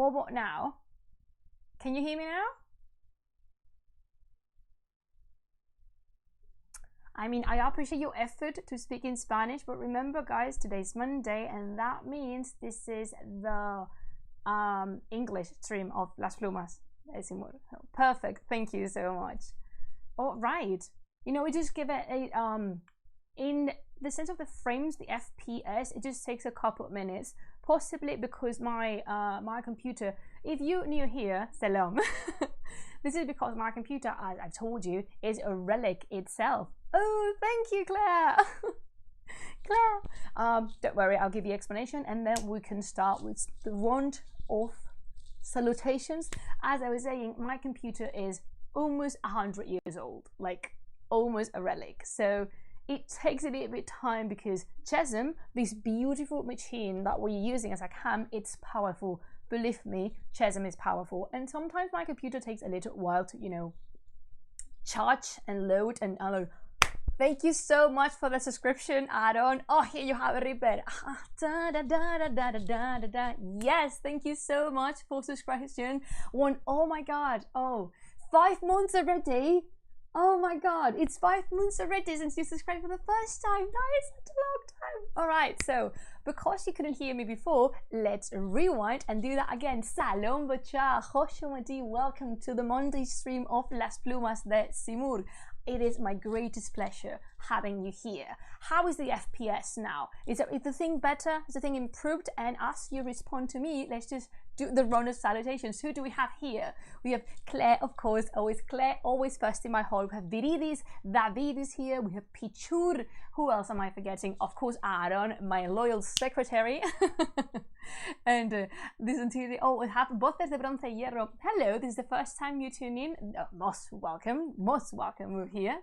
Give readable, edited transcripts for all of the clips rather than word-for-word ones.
What about now? Can you hear me now? I mean, I appreciate your effort to speak in Spanish, but remember, guys, today's Monday, and that means this is the English stream of Las Plumas. Perfect. Thank you so much. All right. You know, we just give it a in the sense of the frames, the FPS, it just takes a couple of minutes, possibly because my my computer, if you're new here, salam. This is because my computer, as I've told you, is a relic itself. Oh, thank you, Claire. Claire. Don't worry, I'll give you explanation, and then we can start with the round of salutations. As I was saying, my computer is almost 100 years old, like almost a relic. So it takes a little bit of time because Chasm, this beautiful machine that we're using as a cam, it's powerful. Believe me, Chasm is powerful. And sometimes my computer takes a little while to, you know, charge and load and unload. Thank you so much for the subscription add-on. Oh, here you have it, Ripper. Yes, thank you so much for subscription. Oh my God. Oh, 5 months already. Oh my God, it's 5 months already since you subscribed for the first time. That is such a long time. All right, so because you couldn't hear me before, let's rewind and do that again. Salom Bacha, Hoshomati, welcome to the Monday stream of Las Plumas de Simur. It is my greatest pleasure having you here. How is the FPS now? Is the thing better? Is the thing improved? And as you respond to me, let's just do the round of salutations. Who do we have here? We have Claire, of course, always first in my hall. We have Viridis, David is here. We have Pichur. Who else am I forgetting? Of course, Aaron, my loyal secretary. And this until we have Voces de Bronce y Hierro. Hello, this is the first time you tune in. Most welcome we're here.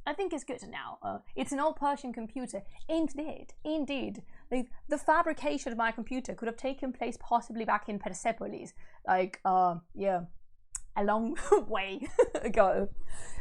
I think it's good now. It's an old Persian computer. Indeed. The fabrication of my computer could have taken place possibly back in Persepolis. Like, yeah, a long way ago.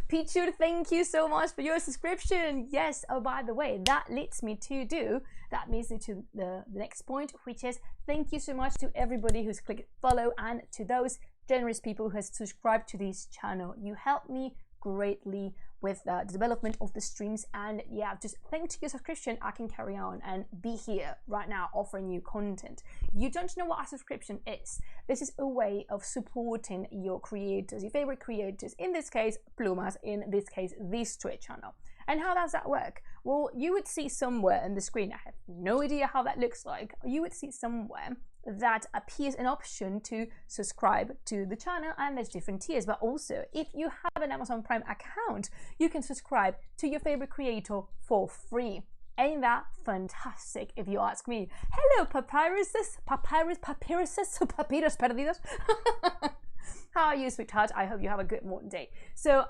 Pichu, thank you so much for your subscription. Yes, oh, by the way, that leads me to the next point, which is thank you so much to everybody who's clicked follow and to those generous people who has subscribed to this channel. You help me greatly with the development of the streams, and yeah, just thanks to your subscription I can carry on and be here right now offering you content. You don't know what a subscription is. This is a way of supporting your creators, your favorite creators, in this case Plumas, in this case this Twitch channel. And how does that work? Well, you would see somewhere in the screen, I have no idea how that looks like, you would see somewhere that appears an option to subscribe to the channel, and there's different tiers. But also, if you have an Amazon Prime account, you can subscribe to your favorite creator for free. Ain't that fantastic, if you ask me? Hello, Papyrus Perdidos. How are you, sweetheart? I hope you have a good morning day. So,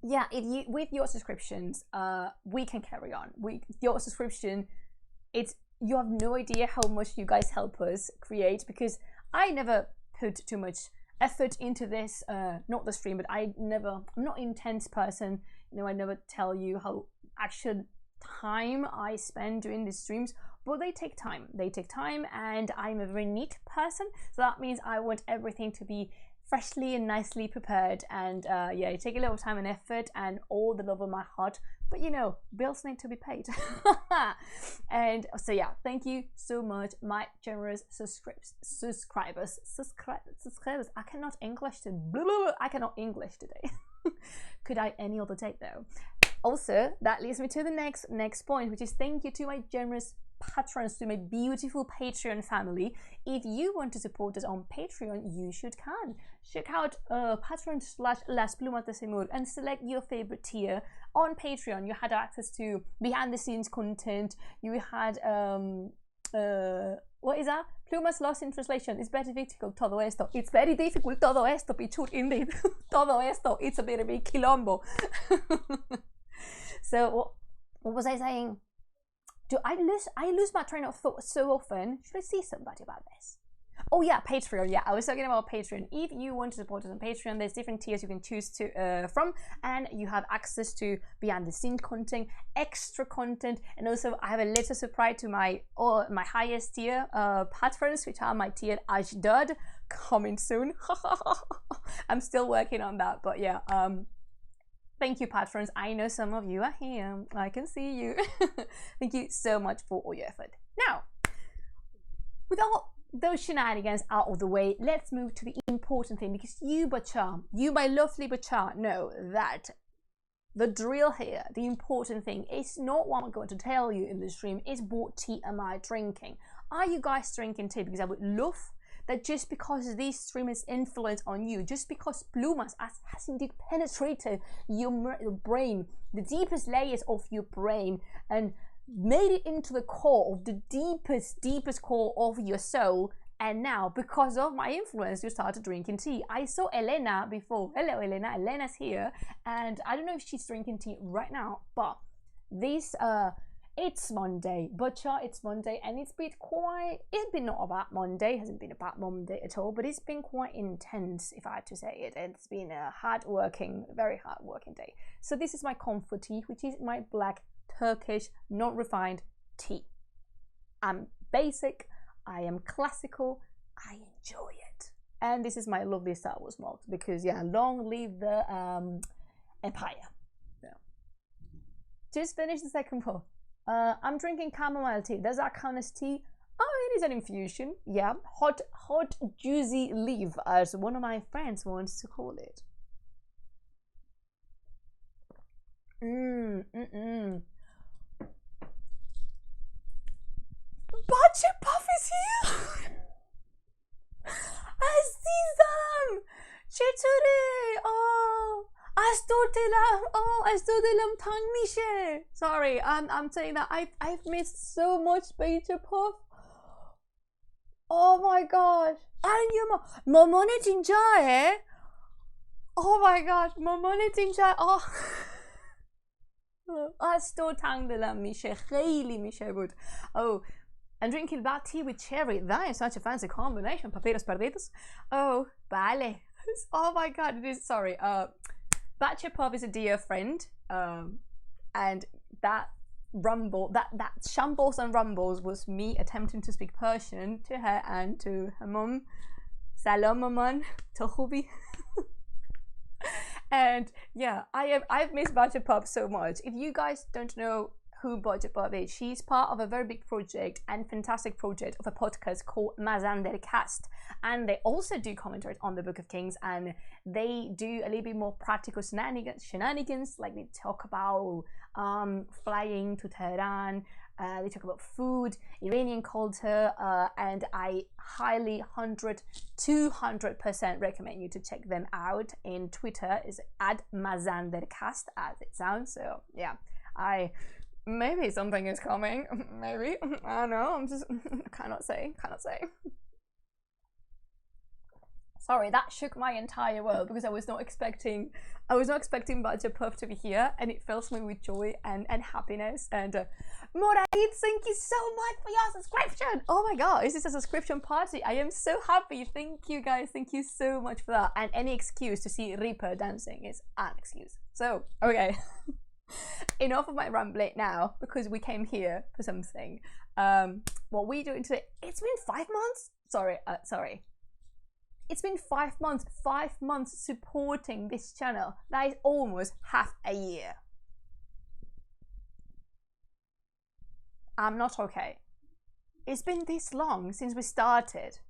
yeah, if you with your subscriptions, we can carry on. Your subscription, you have no idea how much you guys help us create, because I never put too much effort into this, not the stream, but I'm not an intense person, you know, I never tell you how actual time I spend doing these streams, but they take time, and I'm a very neat person, so that means I want everything to be freshly and nicely prepared, and yeah, it takes a little time and effort and all the love of my heart, but you know, bills need to be paid. And so yeah, thank you so much, my generous subscribers. I cannot English today. Could I any other day though? Also, that leads me to the next point, which is thank you to my generous patrons, to my beautiful Patreon family. If you want to support us on Patreon, you can check out Patreon/Las Plumas de Simur and select your favorite tier. On Patreon you had access to behind the scenes content, you had what is that? Plumas lost in translation. It's very difficult todo esto. It's very difficult todo esto, Pichur, indeed. Todo esto, it's a bit of a quilombo. So what was I saying? I lose my train of thought so often. Should I see somebody about this? Oh yeah, Patreon. Yeah, I was talking about Patreon. If you want to support us on Patreon, there's different tiers you can choose to from, and you have access to behind the scenes content, extra content, and also I have a little surprise to my highest tier patrons, which are my tier Ashdod, coming soon. I'm still working on that, but yeah. Thank you, patrons. I know some of you are here. I can see you. Thank you so much for all your effort. Now, with all those shenanigans out of the way, let's move to the important thing, because you, Bachar, you, my lovely Bachar, know that the drill here, the important thing, is not what I'm going to tell you in the stream, is what tea am I drinking. Are you guys drinking tea? Because I would love that just because this stream is influence on you, just because Plumas has indeed penetrated your brain, the deepest layers of your brain, and made it into the core of the deepest core of your soul, and now because of my influence you started drinking tea. I saw Elena before. Hello Elena. Elena's here, and I don't know if she's drinking tea right now, but this it's Monday, Butcher, it's Monday, and it's been not a bad Monday, it hasn't been a bad Monday at all, but it's been quite intense, if I had to say it. It's been a very hard working day. So this is my comfort tea, which is my black Turkish, not refined tea. I'm basic, I am classical, I enjoy it. And this is my lovely Star Wars malt, because yeah, long live the Empire. Yeah. Just finished the second pour. I'm drinking chamomile tea. Does that count as tea? Oh, it is an infusion. Yeah, hot juicy leaf, as one of my friends wants to call it. Budget Puff is here! عزیزم چطوری؟ از تو دلم تنگ میشه. Sorry, I'm saying that I've missed so much Budget Puff. Oh my gosh. And مامانت اینجاه؟ Oh my gosh, مامانت اینجا. از تو تنگ دلم میشه، خیلی میشه بود. Oh, I'm drinking black tea with cherry. That is such a fancy combination. Papiros perdidos. Oh, vale. Oh my god, it is. Sorry. Budget Puff is a dear friend. And that shambles and rumbles was me attempting to speak Persian to her and to her mum. Salam maman, tohubi. And yeah, I've missed Budget Puff so much. If you guys don't know who Budget Puff is, she's part of a very big project and fantastic project of a podcast called Mazander's Cast, and they also do commentaries on the Book of Kings, and they do a little bit more practical shenanigans, like they talk about flying to Tehran, they talk about food, Iranian culture, and I highly 200% recommend you to check them out. In Twitter is at Mazander's Cast, as it sounds. So yeah, maybe something is coming. Maybe, I don't know. I'm just cannot say. Sorry, that shook my entire world, because I was not expecting Budget Puff to be here, and it fills me with joy and happiness. And Moraid, thank you so much for your subscription. Oh my god, is this a subscription party? I am so happy. Thank you guys, thank you so much for that. And any excuse to see Reaper dancing is an excuse. So okay. Enough of my rambling now, because we came here for something. What we doing today? It's been 5 months. Sorry. It's been 5 months. 5 months supporting this channel. That is almost half a year. I'm not okay. It's been this long since we started.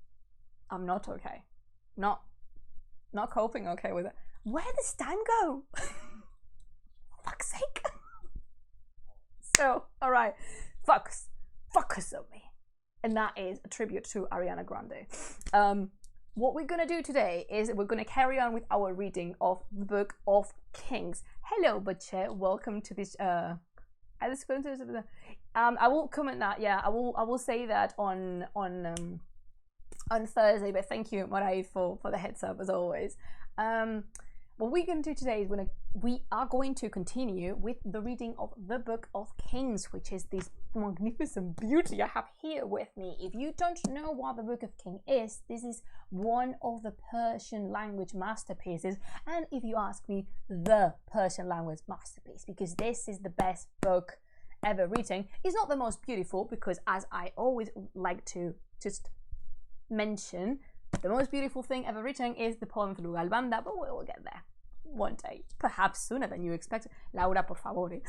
I'm not okay. Not coping okay with it. Where does time go? Fuck's sake. So, alright, focus on me. And that is a tribute to Ariana Grande. What we're gonna do today is we're gonna carry on with our reading of the Book of Kings. Hello, Butcher, welcome to this I will comment that, yeah, I will say that on Thursday, but thank you, Marai, for the heads up as always. what we're going to do today is we are going to continue with the reading of the Book of Kings, which is this magnificent beauty I have here with me. If you don't know what the Book of Kings is, this is one of the Persian language masterpieces, and if you ask me, the Persian language masterpiece, because this is the best book ever written. It's not the most beautiful, because as I always like to just mention, the most beautiful thing ever written is the poem of Lugal Banda, but we will get there one day, perhaps sooner than you expect. Laura, por favor.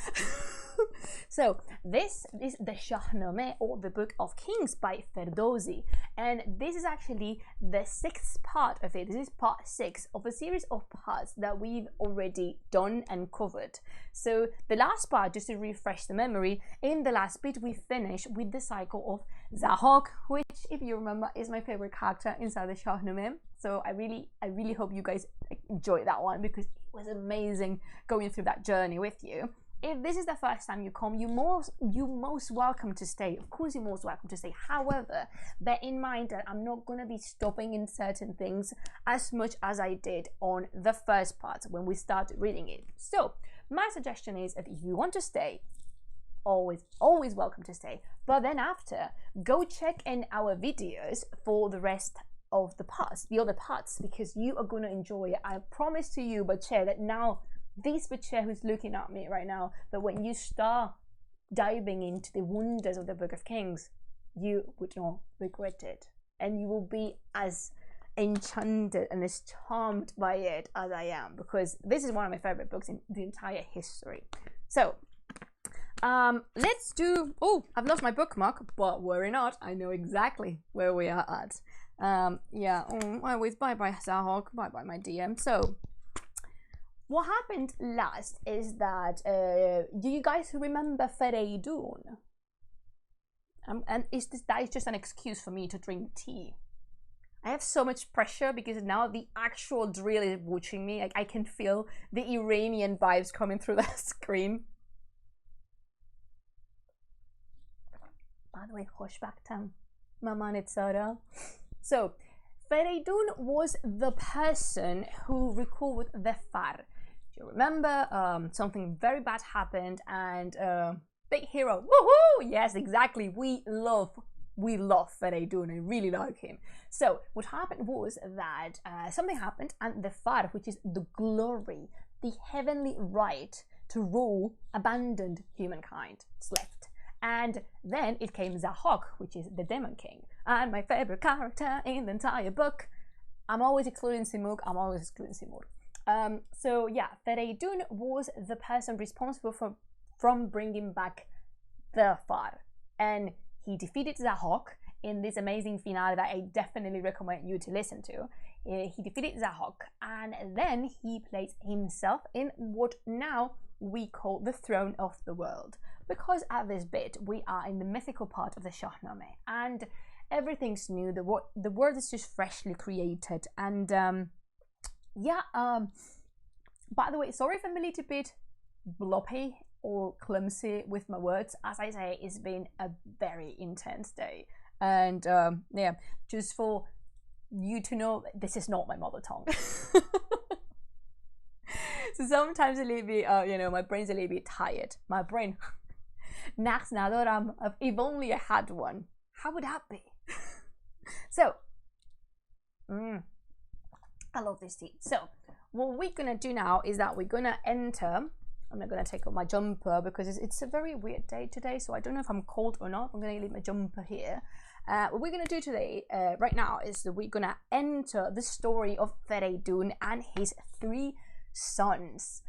So this is the Shāh-nāmeh, or the Book of Kings by Ferdowsi, and this is actually the 6th part of it. This is part 6 of a series of parts that we've already done and covered. So the last part, just to refresh the memory, in the last bit we finished with the cycle of Zahok, which, if you remember, is my favorite character inside the Shāh-nāmeh. So I really hope you guys enjoyed that one, because it was amazing going through that journey with you. If this is the first time you come, you're most welcome to stay. Of course, you're most welcome to stay. However, bear in mind that I'm not going to be stopping in certain things as much as I did on the first part when we started reading it. So my suggestion is that if you want to stay, always welcome to stay. But then after, go check in our videos for the rest of the other parts, because you are going to enjoy it. I promise to you, Bache, that now, this Bache who's looking at me right now, that when you start diving into the wonders of the Book of Kings, you would not regret it, and you will be as enchanted and as charmed by it as I am, because this is one of my favorite books in the entire history. So let's do, oh, I've lost my bookmark, but worry not, I know exactly where we are at. Yeah, always bye-bye Zahok, bye-bye my DM. So what happened last is that, do you guys remember Fereydun? And that is just an excuse for me to drink tea. I have so much pressure because now the actual drill is watching me. Like, I can feel the Iranian vibes coming through the screen. By the way, Hoshbaktam, Maman Sara. So, Fereydun was the person who recalled the Far. Do you remember? Something very bad happened, and big hero. Woohoo! Yes, exactly. We love Fereydun. I really like him. So, what happened was that something happened, and the Far, which is the glory, the heavenly right to rule, abandoned humankind. It's left. And then it came Zahok, which is the Demon King, and my favorite character in the entire book. I'm always excluding Simurgh. So yeah, Fereydun was the person responsible from bringing back the Far, and he defeated Zahok in this amazing finale that I definitely recommend you to listen to. He defeated Zahok, and then he placed himself in what now we call the throne of the world, because at this bit we are in the mythical part of the Shāh-nāmeh, and everything's new. The world is just freshly created, and yeah. By the way, sorry if I'm a little bit bloppy or clumsy with my words. As I say, it's been a very intense day, and yeah, just for you to know, this is not my mother tongue. So sometimes a little bit, you know, my brain's a little bit tired. My brain, if only I had one, how would that be? So, I love this tea. So, what we're gonna do now is that we're gonna enter. I'm not gonna take off my jumper because it's a very weird day today, so I don't know if I'm cold or not. I'm gonna leave my jumper here. What we're gonna do today, right now, is that we're gonna enter the story of Fereydun and his 3 sons.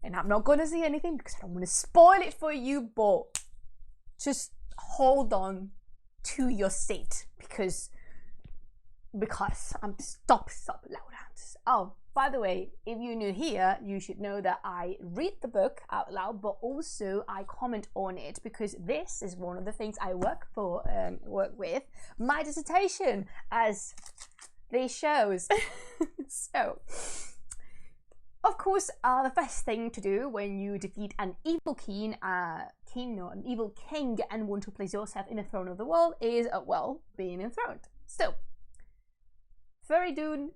And I'm not gonna say anything because I don't want to spoil it for you, but just hold on to your seat because I'm stop Laura. Oh, by the way, if you're new here, you should know that I read the book out loud, but also I comment on it because this is one of the things I work with my dissertation, as this shows. So, of course, the first thing to do when you defeat an evil king and want to place yourself in the throne of the world is, well, being enthroned. So, Fereydun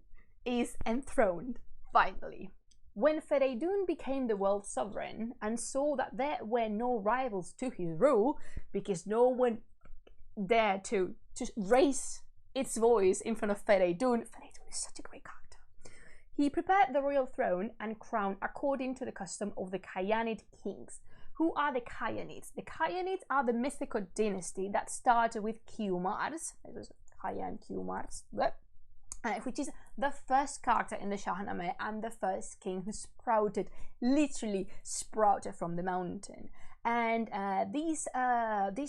is enthroned, finally, when Feridun became the world's sovereign and saw that there were no rivals to his rule, because no one dared to raise its voice in front of Feridun. Feridun is such a great character. He prepared the royal throne and crown according to the custom of the Khayanid kings. Who are the Khayanids? The Khayanids are the mythical dynasty that started with Qumars. It was Khayan Qumars, which is the first character in the Shāh-nāmeh and the first king who sprouted, literally sprouted from the mountain. And this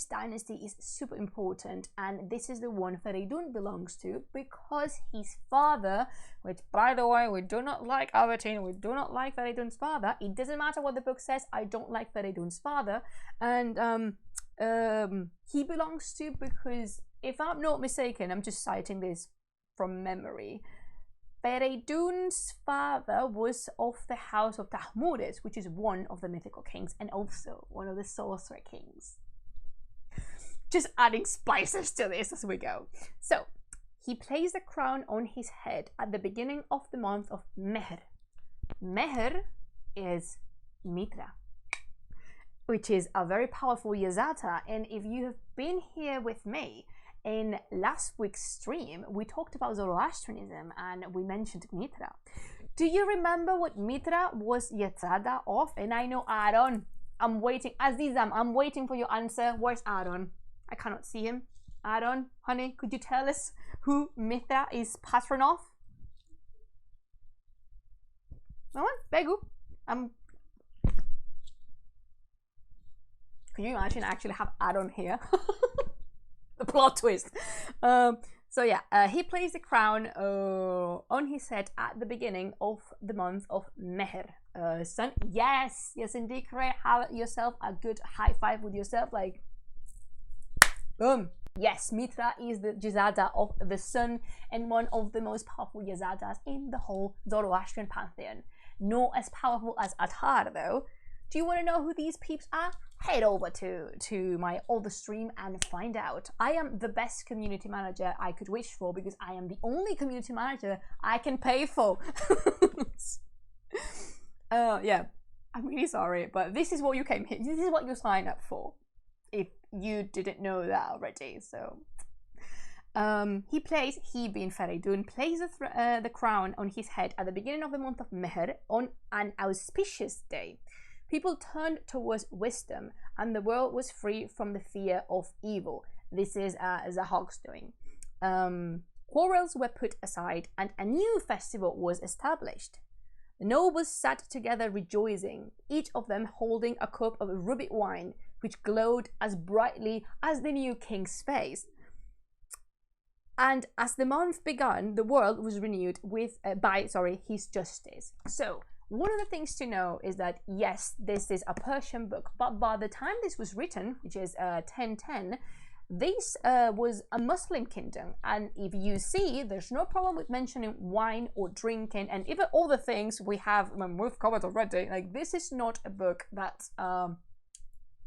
dynasty is super important, and this is the one Feridun belongs to, because his father, which by the way, we do not like Avatin, we do not like Feridun's father. It doesn't matter what the book says, I don't like Feridun's father. And he belongs to, because if I'm not mistaken, I'm just citing this from memory, Feridun's father was of the house of Tahmuris, which is one of the mythical kings and also one of the sorcerer kings. Just adding spices to this as we go. So, he placed the crown on his head at the beginning of the month of Mehr. Mehr is Mitra, which is a very powerful Yazata, and if you have been here with me, in last week's stream, we talked about Zoroastrianism and we mentioned Mitra. Do you remember what Mitra was Yetzada of? And I know Aaron, I'm waiting, Azizam, I'm waiting for your answer. Where's Aaron? I cannot see him. Aaron, honey, could you tell us who Mitra is patron of? No one? Begu? Can you imagine I actually have Aaron here? The plot twist. So yeah, he placed the crown on his head at the beginning of the month of Mehr. Son, yes, indeed, correct. Have yourself a good high five with yourself, like, boom. Yes, Mitra is the Yazada of the sun and one of the most powerful Yazadas in the whole Zoroastrian pantheon. Not as powerful as Atar though. Do you want to know who these peeps are? Head over to my other stream and find out. I am the best community manager I could wish for, because I am the only community manager I can pay for. Yeah, I'm really sorry, but this is what you came here. This is what you signed up for, if you didn't know that already. So he being Feridun, placed the crown on his head at the beginning of the month of Mehr on an auspicious day. People turned towards wisdom, and the world was free from the fear of evil. This is Zahog's doing. Quarrels were put aside, and a new festival was established. The nobles sat together rejoicing, each of them holding a cup of ruby wine, which glowed as brightly as the new king's face. And as the month began, the world was renewed with by his justice. So, one of the things to know is that, yes, this is a Persian book, but by the time this was written, which is 1010, this was a Muslim kingdom. And if you see, there's no problem with mentioning wine or drinking and even all the things we've covered already. Like, this is not a book that's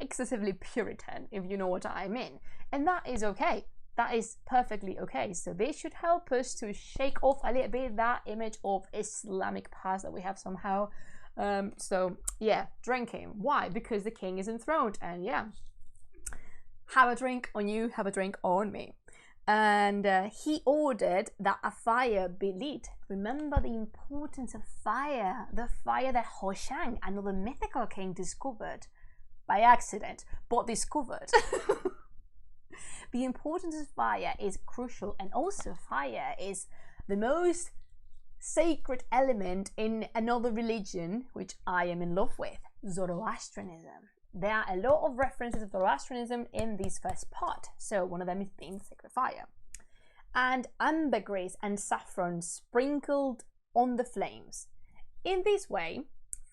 excessively Puritan, if you know what I mean. And that is okay. That is perfectly okay. So they should help us to shake off a little bit that image of Islamic past that we have somehow. So yeah, drinking. Why? Because the king is enthroned, and yeah, have a drink on you, have a drink on me. And he ordered that a fire be lit. Remember the importance of fire, the fire that Hoshang, another mythical king, discovered by accident, but discovered. The importance of fire is crucial, and also fire is the most sacred element in another religion which I am in love with, Zoroastrianism. There are a lot of references of Zoroastrianism in this first part, so one of them is being sacred fire. And ambergris and saffron sprinkled on the flames. In this way,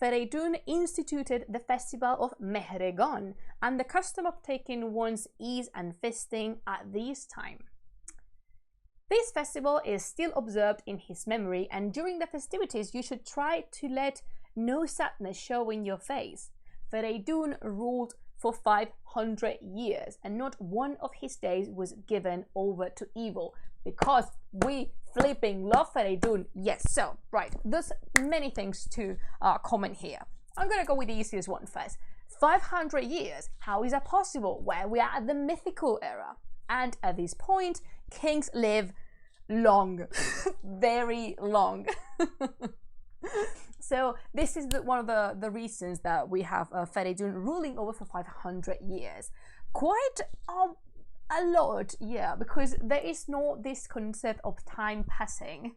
Feridun instituted the festival of Mehregan and the custom of taking one's ease and feasting at this time. This festival is still observed in his memory, and during the festivities you should try to let no sadness show in your face. Feridun ruled for 500 years, and not one of his days was given over to evil, because we flipping love Feridun. Yes, so, right, there's many things to comment here. I'm gonna go with the easiest one first. 500 years, how is that possible? Where we are at the mythical era. And at this point, kings live long, very long. So this is one of the reasons that we have Feridun ruling over for 500 years. Quite a lot, yeah, because there is no this concept of time passing.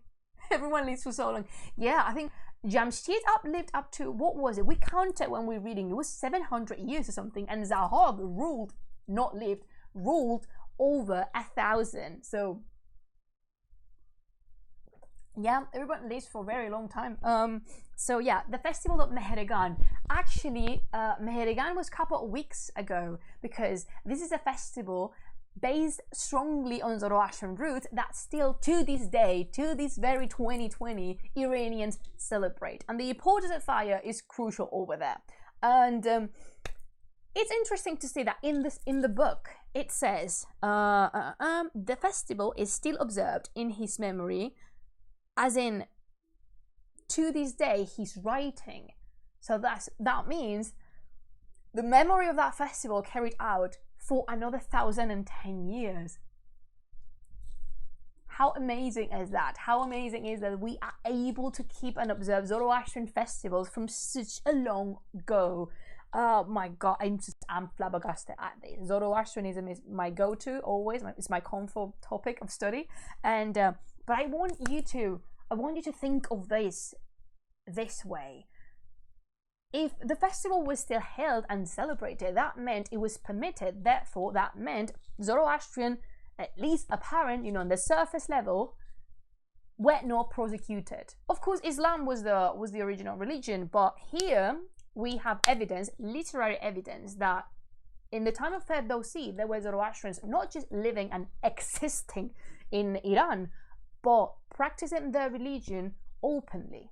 Everyone lives for so long. Yeah, I think Jamshid lived up to, what was it? We counted when we were reading, it was 700 years or something, and Zahog ruled, not lived, ruled over 1,000. So yeah, everyone lives for a very long time. So yeah, the festival of Mehergan. Actually, Mehergan was a couple of weeks ago, because this is a festival based strongly on Zoroastrian roots that still to this day, to this very 2020, Iranians celebrate. And the importance of fire is crucial over there. And it's interesting to see that in the book, it says the festival is still observed in his memory, as in to this day he's writing. So that means the memory of that festival carried out for another 1,010 years. How amazing is that? How amazing is that we are able to keep and observe Zoroastrian festivals from such a long ago. Oh my god, I'm flabbergasted at this. Zoroastrianism is my go-to always. It's my comfort topic of study. And but I want you to think of this way. If the festival was still held and celebrated, that meant it was permitted. Therefore, that meant Zoroastrian, at least apparent, on the surface level, were not prosecuted. Of course, Islam was the original religion, but here we have evidence, literary evidence, that in the time of Ferdowsi, there were Zoroastrians not just living and existing in Iran, but practicing their religion openly.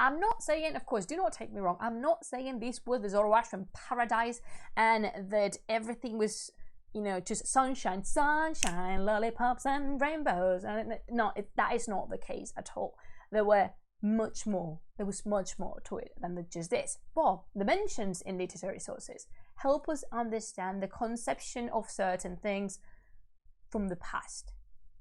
I'm not saying, of course, do not take me wrong, I'm not saying this was the Zoroastrian paradise and that everything was, just sunshine, lollipops and rainbows. And no, that is not the case at all. There was much more to it than just this. But the mentions in literary sources help us understand the conception of certain things from the past.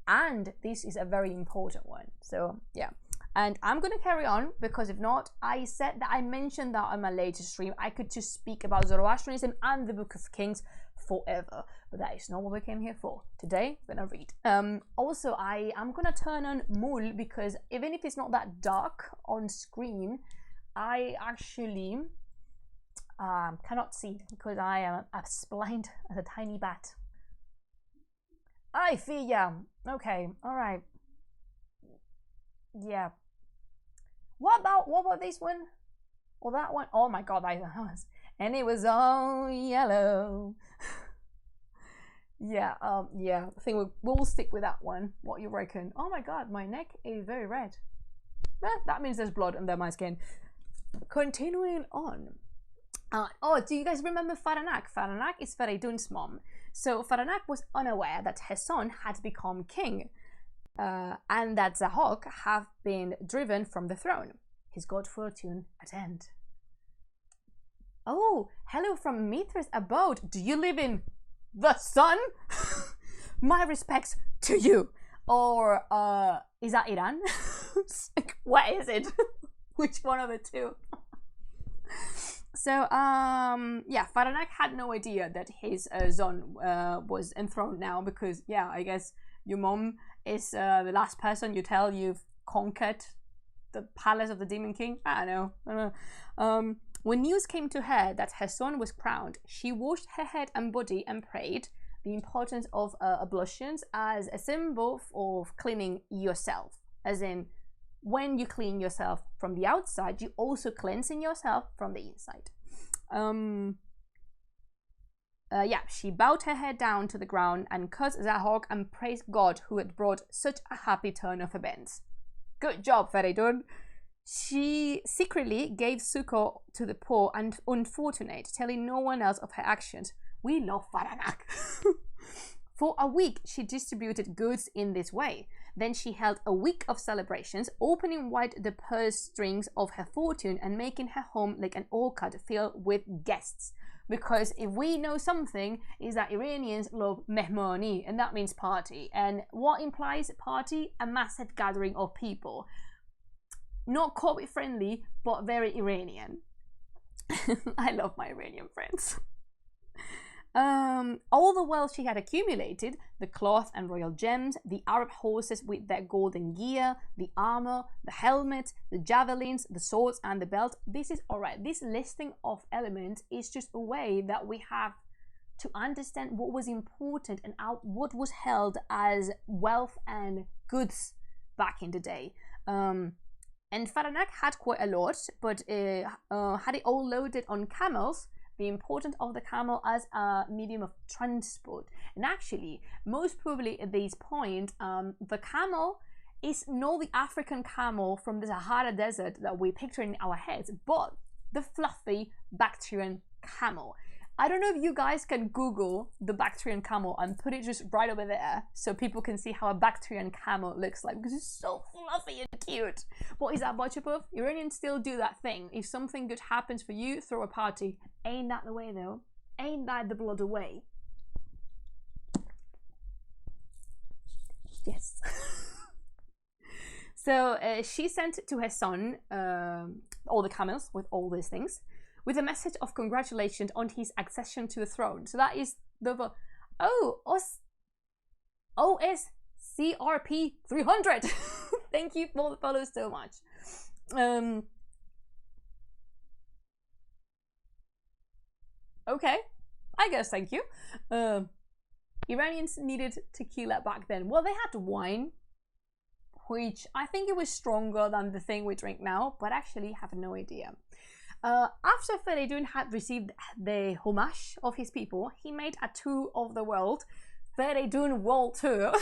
And this is a very important one. So yeah. And I'm going to carry on, because if not, I said that I mentioned that on my latest stream. I could just speak about Zoroastrianism and the Book of Kings forever, but that is not what we came here for. Today, I'm going to read. Also, I'm going to turn on Mul, because even if it's not that dark on screen, I actually cannot see, because I am as blind as a tiny bat. I feel ya. Okay, all right. Yeah. What about this one? Or that one? Oh my god, and it was all yellow. Yeah, I think we'll stick with that one. What you reckon? Oh my god, my neck is very red. That means there's blood under my skin. Continuing on. Oh, do you guys remember Faranak? Faranak is Feridun's mom. So Faranak was unaware that her son had become king. And that Zahok have been driven from the throne. His good fortune at end. Oh, hello from Mithra's abode. Do you live in the sun? My respects to you. Or is that Iran? What is it? Which one of the two? So yeah, Faranak had no idea that his son was enthroned now, because yeah, I guess your mom is the last person you tell you've conquered the palace of the Demon King. I don't know. When news came to her that her son was crowned, she washed her head and body and prayed. The importance of ablutions as a symbol of cleaning yourself, as in when you clean yourself from the outside, you also cleansing yourself from the inside. Yeah, she bowed her head down to the ground and cursed Zahok and praised God who had brought such a happy turn of events. Good job, Feridun. She secretly gave succor to the poor and unfortunate, telling no one else of her actions. We love Faranak. For a week, she distributed goods in this way. Then she held a week of celebrations, opening wide the purse strings of her fortune and making her home like an orchard filled with guests. Because if we know something, is that Iranians love mehmani, and that means party. And what implies party? A massive gathering of people. Not COVID friendly, but very Iranian. I love my Iranian friends. All the wealth she had accumulated, the cloth and royal gems, the Arab horses with their golden gear, the armor, the helmet, the javelins, the swords and the belt. This is alright. This listing of elements is just a way that we have to understand what was important and what was held as wealth and goods back in the day. And Faranak had quite a lot, but had it all loaded on camels. The importance of the camel as a medium of transport. And actually, most probably at this point, the camel is not the African camel from the Sahara Desert that we picture in our heads, but the fluffy Bactrian camel. I don't know if you guys can Google the Bactrian camel and put it just right over there so people can see how a Bactrian camel looks like, because it's so fluffy and cute. What is that, Botchapov? Iranians still do that thing. If something good happens for you, throw a party. Ain't that the way though? Ain't that the blood way? Yes. So she sent to her son all the camels with all these things, with a message of congratulations on his accession to the throne. So that is the OSCRP 300. Thank you for the follow so much. Okay, I guess thank you. Iranians needed tequila back then. Well, they had wine, which I think it was stronger than the thing we drink now, but actually have no idea. After Feridun had received the homage of his people, he made a tour of the world, Feridun World Tour,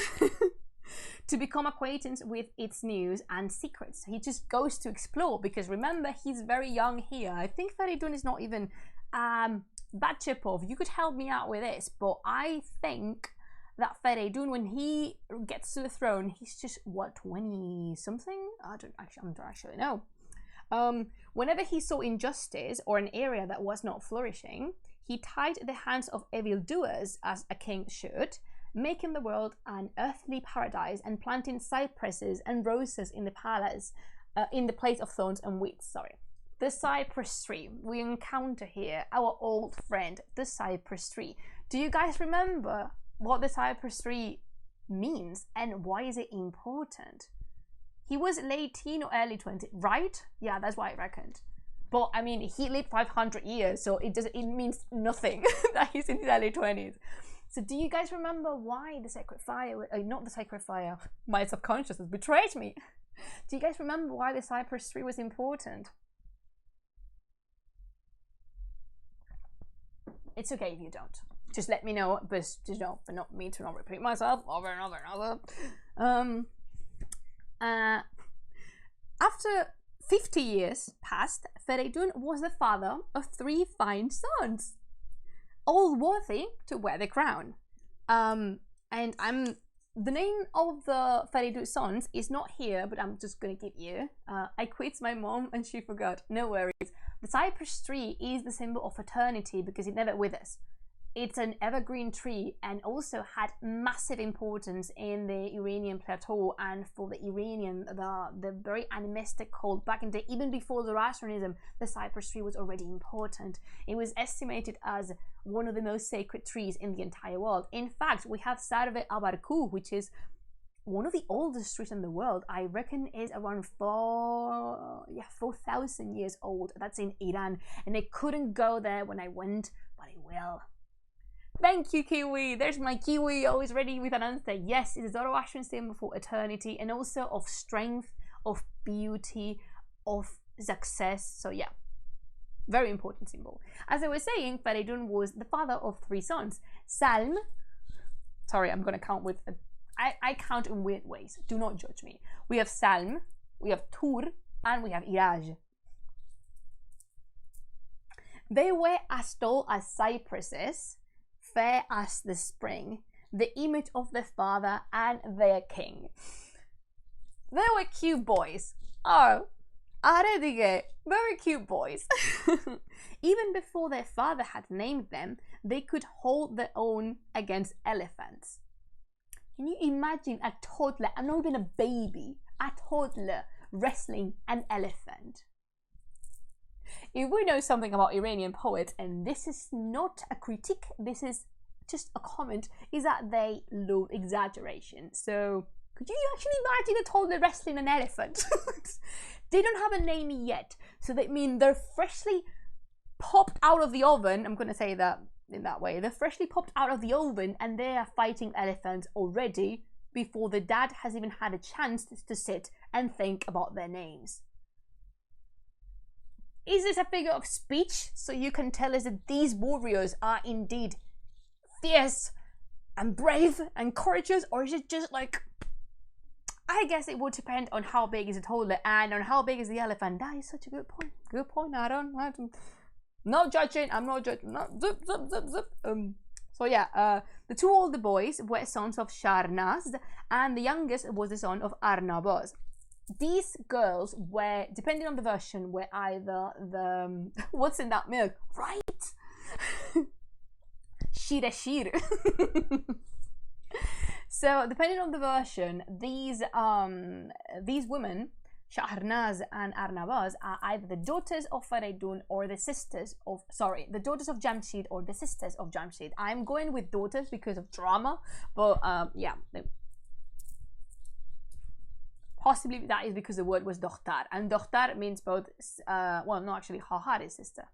to become acquainted with its news and secrets. He just goes to explore, because remember, he's very young here. I think Feridun is not even Batchepov. You could help me out with this, but I think that Feridun, when he gets to the throne, he's just, what, 20 something? I don't actually know. Whenever he saw injustice or an area that was not flourishing, he tied the hands of evildoers as a king should, making the world an earthly paradise and planting cypresses and roses in the palace, in the place of thorns and weeds. Sorry. The Cypress Tree. We encounter here our old friend, the Cypress Tree. Do you guys remember what the Cypress Tree means and why is it important? He was late teen or early 20s, right? Yeah, that's what I reckoned. But I mean, he lived 500 years, so it means nothing that he's in his early 20s. So do you guys remember why the sacred fire, not the sacred fire, my subconscious has betrayed me. Do you guys remember why the Cypress Tree was important? It's okay if you don't. Just let me know, but just don't, but not me to not repeat myself over and over and over. After 50 years passed, Feridun was the father of 3 fine sons, all worthy to wear the crown. The name of the Feridun sons is not here, but I'm just gonna give you. I quit my mom and she forgot. No worries. The Cypress Tree is the symbol of eternity because it never withers. It's an evergreen tree and also had massive importance in the Iranian plateau and for the Iranian, the very animistic cult back in the day. Even before Zoroastrianism, the Cypress Tree was already important. It was estimated as one of the most sacred trees in the entire world. In fact, we have Sarve Abarku, which is one of the oldest trees in the world. I reckon is around 4,000 years old. That's in Iran, and I couldn't go there when I went, but I will. Thank you, Kiwi. There's my Kiwi, always ready with an answer. Yes, it is Zoroastrian symbol for eternity and also of strength, of beauty, of success. So yeah, very important symbol. As I was saying, Feridun was the father of 3 sons. Salm, sorry, I'm gonna count with, I count in weird ways. Do not judge me. We have Salm, we have Tur, and we have Iraj. They were as tall as cypresses, fair as the spring, the image of their father and their king. They were cute boys. Oh, very cute boys. Even before their father had named them, they could hold their own against elephants. Can you imagine a toddler, and not even a baby, a toddler wrestling an elephant? If we know something about Iranian poets, and this is not a critique, this is just a comment, is that they love exaggeration. So could you actually imagine a toddler wrestling an elephant? They don't have a name yet, so that means they're freshly popped out of the oven. I'm going to say that in that way. They're freshly popped out of the oven and they are fighting elephants already before the dad has even had a chance to sit and think about their names. Is this a figure of speech so you can tell us that these warriors are indeed fierce and brave and courageous, or is it just like, I guess it would depend on how big is the toddler and on how big is the elephant. That is such a good point. Good point. I don't not judging. I'm not judging. Not zip. So yeah, the two older boys were sons of Shāh-nāmeh, and the youngest was the son of Arnabaz. These girls were, depending on the version, were either the what's in that milk, right? Shir. So depending on the version, these women, Shāh-nāmeh and Arnabaz, are either the daughters of Faridun or the sisters of, the daughters of Jamshid or the sisters of Jamshid. I'm going with daughters because of drama, but yeah, possibly that is because the word was dokhtar, and dokhtar means both, well, no, actually, Hahar is sister.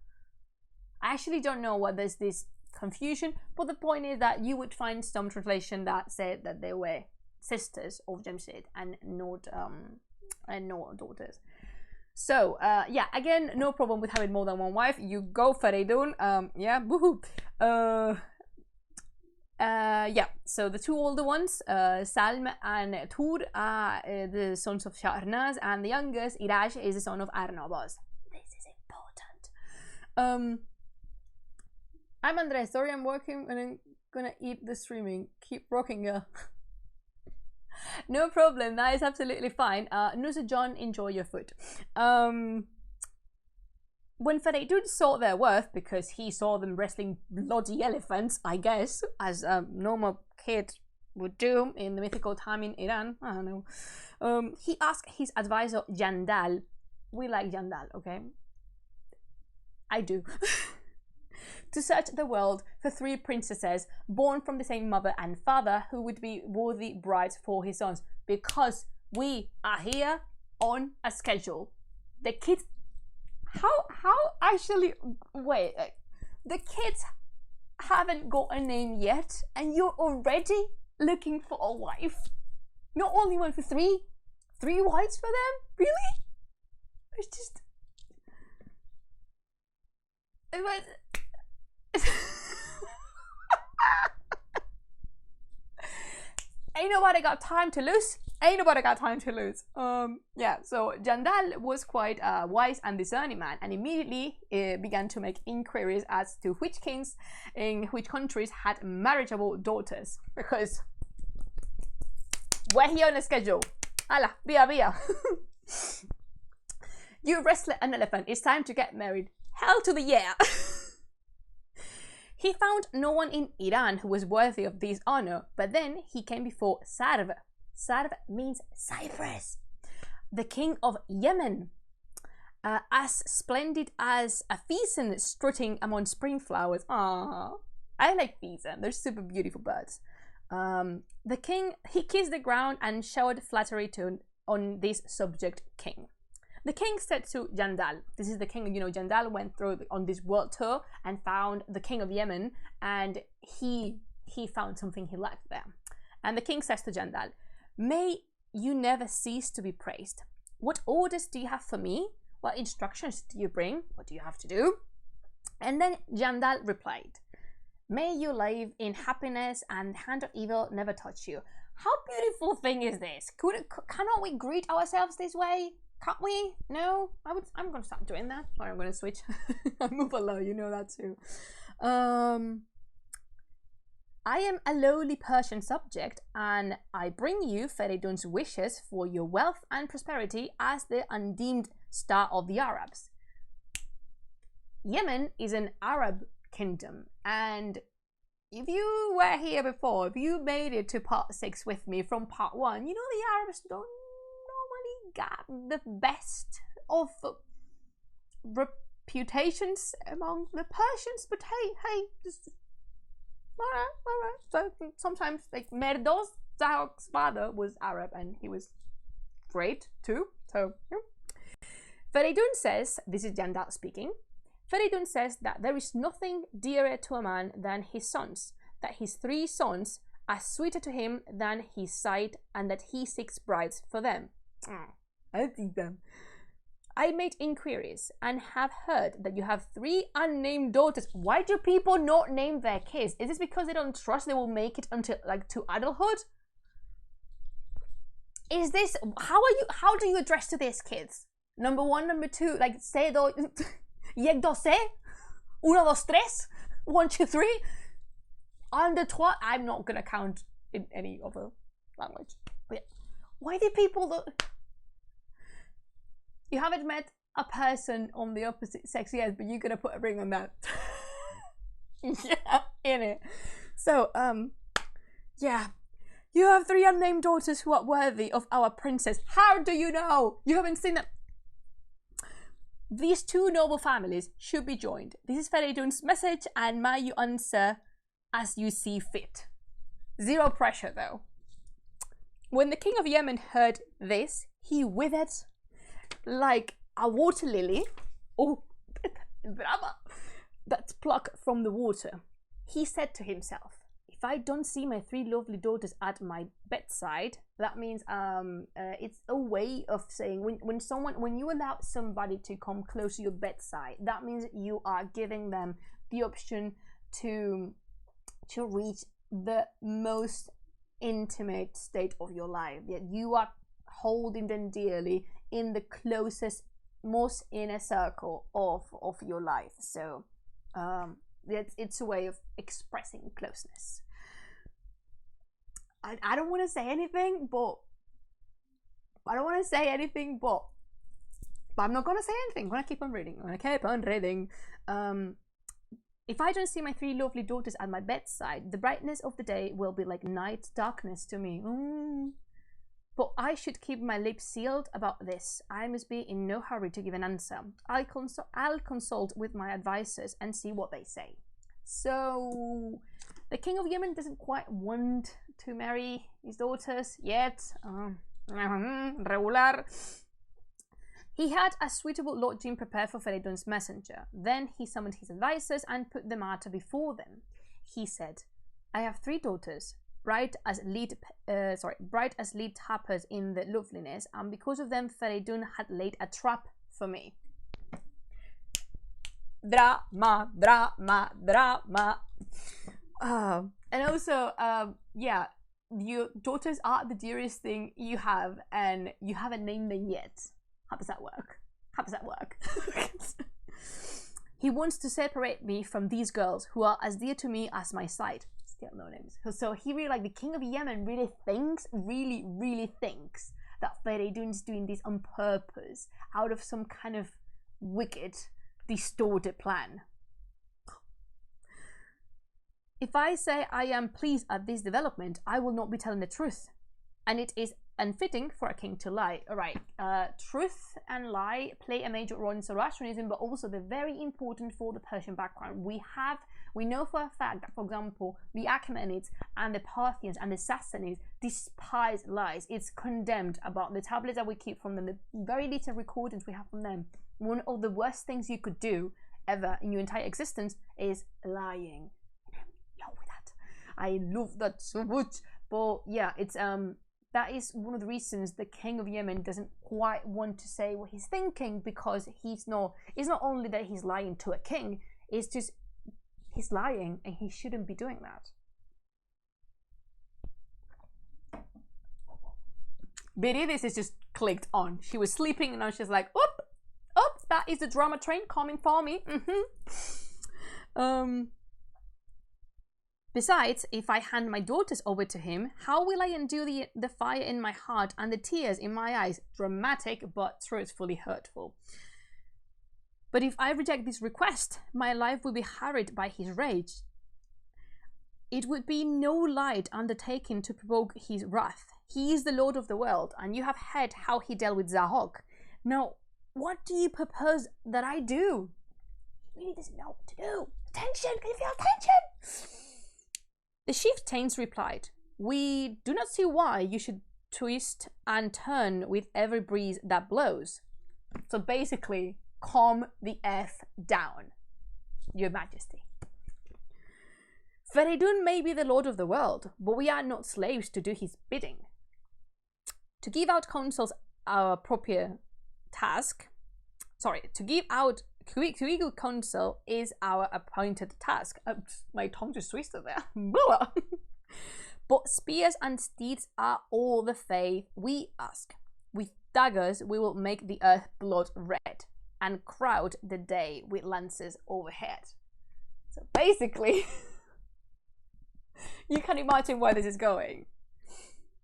I actually don't know what there's this confusion, but the point is that you would find some translation that said that they were sisters of Jamshid and not daughters. So yeah, again, no problem with having more than one wife. You go Faridun. Yeah, woohoo. Yeah, so the two older ones, Salm and Tur, are the sons of Shāh-nāmeh, and the youngest, Iraj, is the son of Arnabaz. This is important. I'm Andres. Sorry, I'm working and I'm gonna eat the streaming. Keep rocking, girl. No problem. That is absolutely fine. Nusa John, enjoy your food. When Faridun saw their worth, because he saw them wrestling bloody elephants, I guess, as a normal kid would do in the mythical time in Iran, I don't know, he asked his advisor Jandal. We like Jandal, okay? I do. To search the world for 3 princesses born from the same mother and father who would be worthy brides for his sons, because we are here on a schedule. The kids, how actually, wait, the kids haven't got a name yet and you're already looking for a wife? Not only one for 3 wives for them? Really? It's just, it was ain't nobody got time to lose. Yeah, so Jandal was quite a wise and discerning man, and immediately began to make inquiries as to which kings in which countries had marriageable daughters, because we're here on a schedule. Hala, via. You wrestle an elephant, it's time to get married. Hell to the yeah. He found no one in Iran who was worthy of this honor, but then he came before Sarv. Sarv means Cypress, the king of Yemen, as splendid as a pheasant strutting among spring flowers. Ah, I like pheasant. They're super beautiful birds. The king, he kissed the ground and showered flattery on this subject king. The king said to Jandal, this is the king, you know, Jandal went through on this world tour and found the king of Yemen, and he found something he liked there. And the king says to Jandal, may you never cease to be praised. What orders do you have for me? What instructions do you bring? What do you have to do? And then Jandal replied, may you live in happiness and hand of evil never touch you. How beautiful thing is this? Cannot we greet ourselves this way? Can't we? No? I'm going to start doing that. Sorry, I'm going to switch. I move along, you know that too. I am a lowly Persian subject, and I bring you Feridun's wishes for your wealth and prosperity as the undeemed star of the Arabs. Yemen is an Arab kingdom, and if you were here before, if you made it to part 6 with me from part 1, you know the Arabs don't normally get the best of reputations among the Persians, but hey, just alright. So sometimes, like, Merdoz's father was Arab and he was great too. So yeah. Feridun says, this is Jandal speaking, Feridun says that there is nothing dearer to a man than his sons, that his 3 sons are sweeter to him than his sight, and that he seeks brides for them. I see them. I made inquiries and have heard that you have 3 unnamed daughters. Why do people not name their kids? Is this because they don't trust they will make it until, like, to adulthood? Is this, how do you address to these kids? Number 1, number 2, like, say do, yek do se, 1, 2, 3, 1, 2, 3, under 12. I'm not gonna count in any other language. But yeah. Why do people you haven't met a person on the opposite sex yet, but you're gonna put a ring on that? Yeah, in it. So, yeah. You have 3 unnamed daughters who are worthy of our princess. How do you know? You haven't seen them. These 2 noble families should be joined. This is Feridun's message, and may you answer as you see fit. Zero pressure, though. When the king of Yemen heard this, he withered like a water lily, that's plucked from the water. He said to himself, if I don't see my 3 lovely daughters at my bedside, that means it's a way of saying when you allow somebody to come close to your bedside, that means you are giving them the option to reach the most intimate state of your life. That you are holding them dearly in the closest, most inner circle of your life. So it's a way of expressing closeness. I don't want to say anything, but I'm not going to say anything. I'm going to keep on reading. If I don't see my 3 lovely daughters at my bedside, the brightness of the day will be like night darkness to me. But I should keep my lips sealed about this. I must be in no hurry to give an answer. I'll consult with my advisors and see what they say. So the king of Yemen doesn't quite want to marry his daughters yet. Regular. He had a suitable lodging prepared for Feridun's messenger. Then he summoned his advisors and put the matter before them. He said, I have 3 daughters, bright as lead tappers in the loveliness, and because of them Feridun had laid a trap for me. Drama. And also, yeah, your daughters are the dearest thing you have, and you haven't named them yet. How does that work? He wants to separate me from these girls who are as dear to me as my sight. Still no names. So he really, like, the king of Yemen really thinks that Feridun's doing this on purpose, out of some kind of wicked, distorted plan. If I say I am pleased at this development, I will not be telling the truth, and it is unfitting for a king to lie. Alright, truth and lie play a major role in Zoroastrianism, but also they're very important for the Persian background. We know for a fact that, for example, the Achaemenids and the Parthians and the Sassanids despise lies. It's condemned about the tablets that we keep from them, the very little recordings we have from them. One of the worst things you could do ever in your entire existence is lying. I love that. I love that so much. But yeah, it's that is one of the reasons the king of Yemen doesn't quite want to say what he's thinking, because it's not only that he's lying to a king, it's just he's lying and he shouldn't be doing that. Beridis is just clicked on. She was sleeping and now she's like, oop, that is the drama train coming for me. Besides, if I hand my daughters over to him, how will I endure the fire in my heart and the tears in my eyes? Dramatic, but truthfully hurtful. But if I reject this request, my life will be harried by his rage. It would be no light undertaking to provoke his wrath. He is the Lord of the world, and you have heard how he dealt with Zahok. Now, what do you propose that I do? He really doesn't know what to do. Attention! Can you feel attention? The chieftains replied, we do not see why you should twist and turn with every breeze that blows. So basically, calm the F down, Your Majesty. Feridun may be the Lord of the world, but we are not slaves to do his bidding. To give out counsels our proper task. Sorry, to give counsel is our appointed task. My tongue just twisted there. But spears and steeds are all the faith we ask. With daggers we will make the earth blood red and crowd the day with lances overhead. So basically, you can imagine where this is going.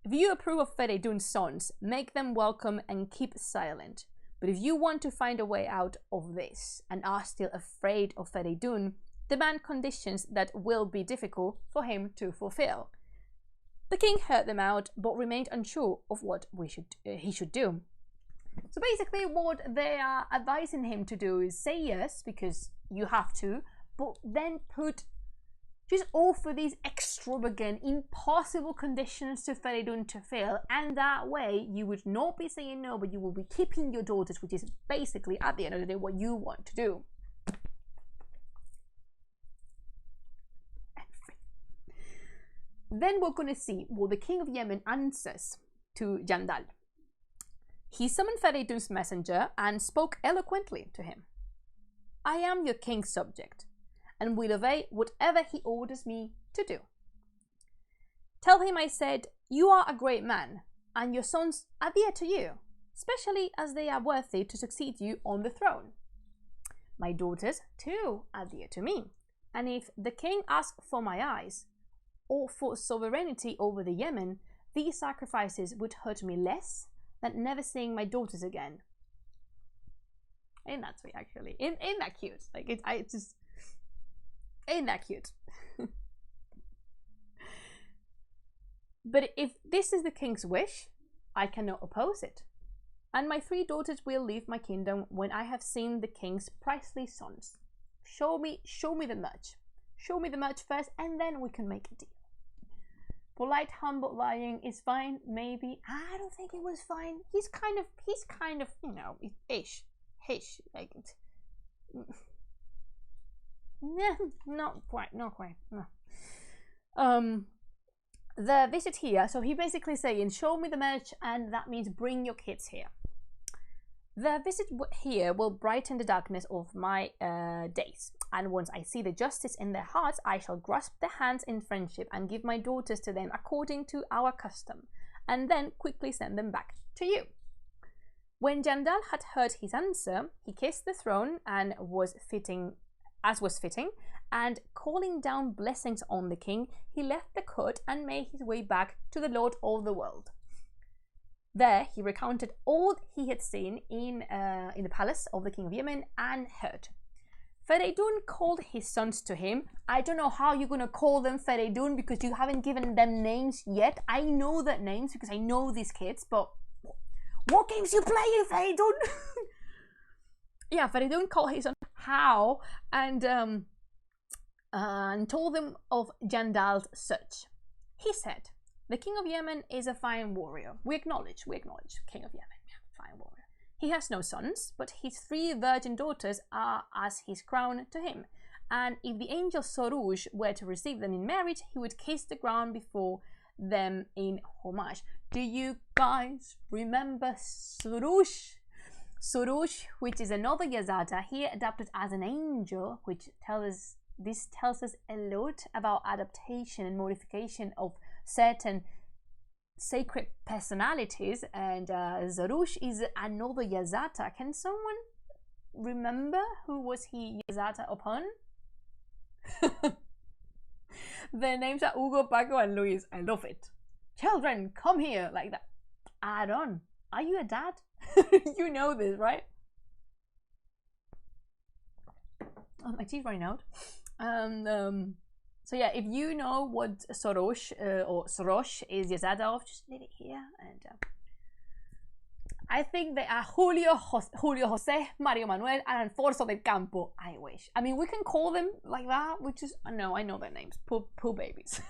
If you approve of Feridun's sons, make them welcome and keep silent. But if you want to find a way out of this and are still afraid of Feridun, demand conditions that will be difficult for him to fulfill. The king heard them out, but remained unsure of what he should do. So basically what they are advising him to do is say yes, because you have to, but then just offer these extravagant, impossible conditions to Feridun to fill, and that way you would not be saying no, but you will be keeping your daughters, which is basically, at the end of the day, what you want to do. Then we're going to see what the king of Yemen answers to Jandal. He summoned Feridun's messenger and spoke eloquently to him. I am your king's subject, and will obey whatever he orders me to do. Tell him I said, you are a great man, and your sons adhere to you, especially as they are worthy to succeed you on the throne. My daughters, too, adhere to me, and if the king asks for my eyes, or for sovereignty over the Yemen, these sacrifices would hurt me less than never seeing my daughters again. Ain't that sweet, actually? Ain't that cute? Like, it's just... Ain't that cute? But if this is the king's wish, I cannot oppose it. And my 3 daughters will leave my kingdom when I have seen the king's princely sons. Show me the merch. Show me the merch first, and then we can make a deal. Polite, humble lying is fine, maybe. I don't think it was fine. He's kind of, you know, ish, like it. Nah, not quite. No. The visit here, so he basically saying, show me the merch, and that means bring your kids here. The visit here will brighten the darkness of my days, and once I see the justice in their hearts, I shall grasp their hands in friendship and give my daughters to them according to our custom, and then quickly send them back to you. When Jandal had heard his answer, he kissed the throne and was fitting, and calling down blessings on the king, he left the court and made his way back to the Lord of the world. There he recounted all he had seen in the palace of the king of Yemen and heard. Feridun called his sons to him. I don't know how you're going to call them Feridun because you haven't given them names yet. I know their names because I know these kids, but what games you playing, Feridun? Yeah, Feridun called his son How and told them of Jandal's search. He said, the king of Yemen is a fine warrior. We acknowledge, king of Yemen, fine warrior. He has no sons, but his 3 virgin daughters are as his crown to him. And if the angel Sorush were to receive them in marriage, he would kiss the ground before them in homage. Do you guys remember Sorush? Sorush, which is another Yazata, here adapted as an angel, which tells us a lot about adaptation and modification of certain sacred personalities, and Zarush is another Yazata. Can someone remember who was he Yazata upon? Their names are Hugo, Paco, and Luis. I love it. Children, come here, like that. Aaron, are you a dad? You know this, right? Oh, my teeth running out. So yeah, if you know what Soros or Soros is your dad of, just leave it here. And I think they are Julio Jose, Mario Manuel, and Alfonso del Campo. I wish. I mean, we can call them like that, which is no, I know their names. Poor babies.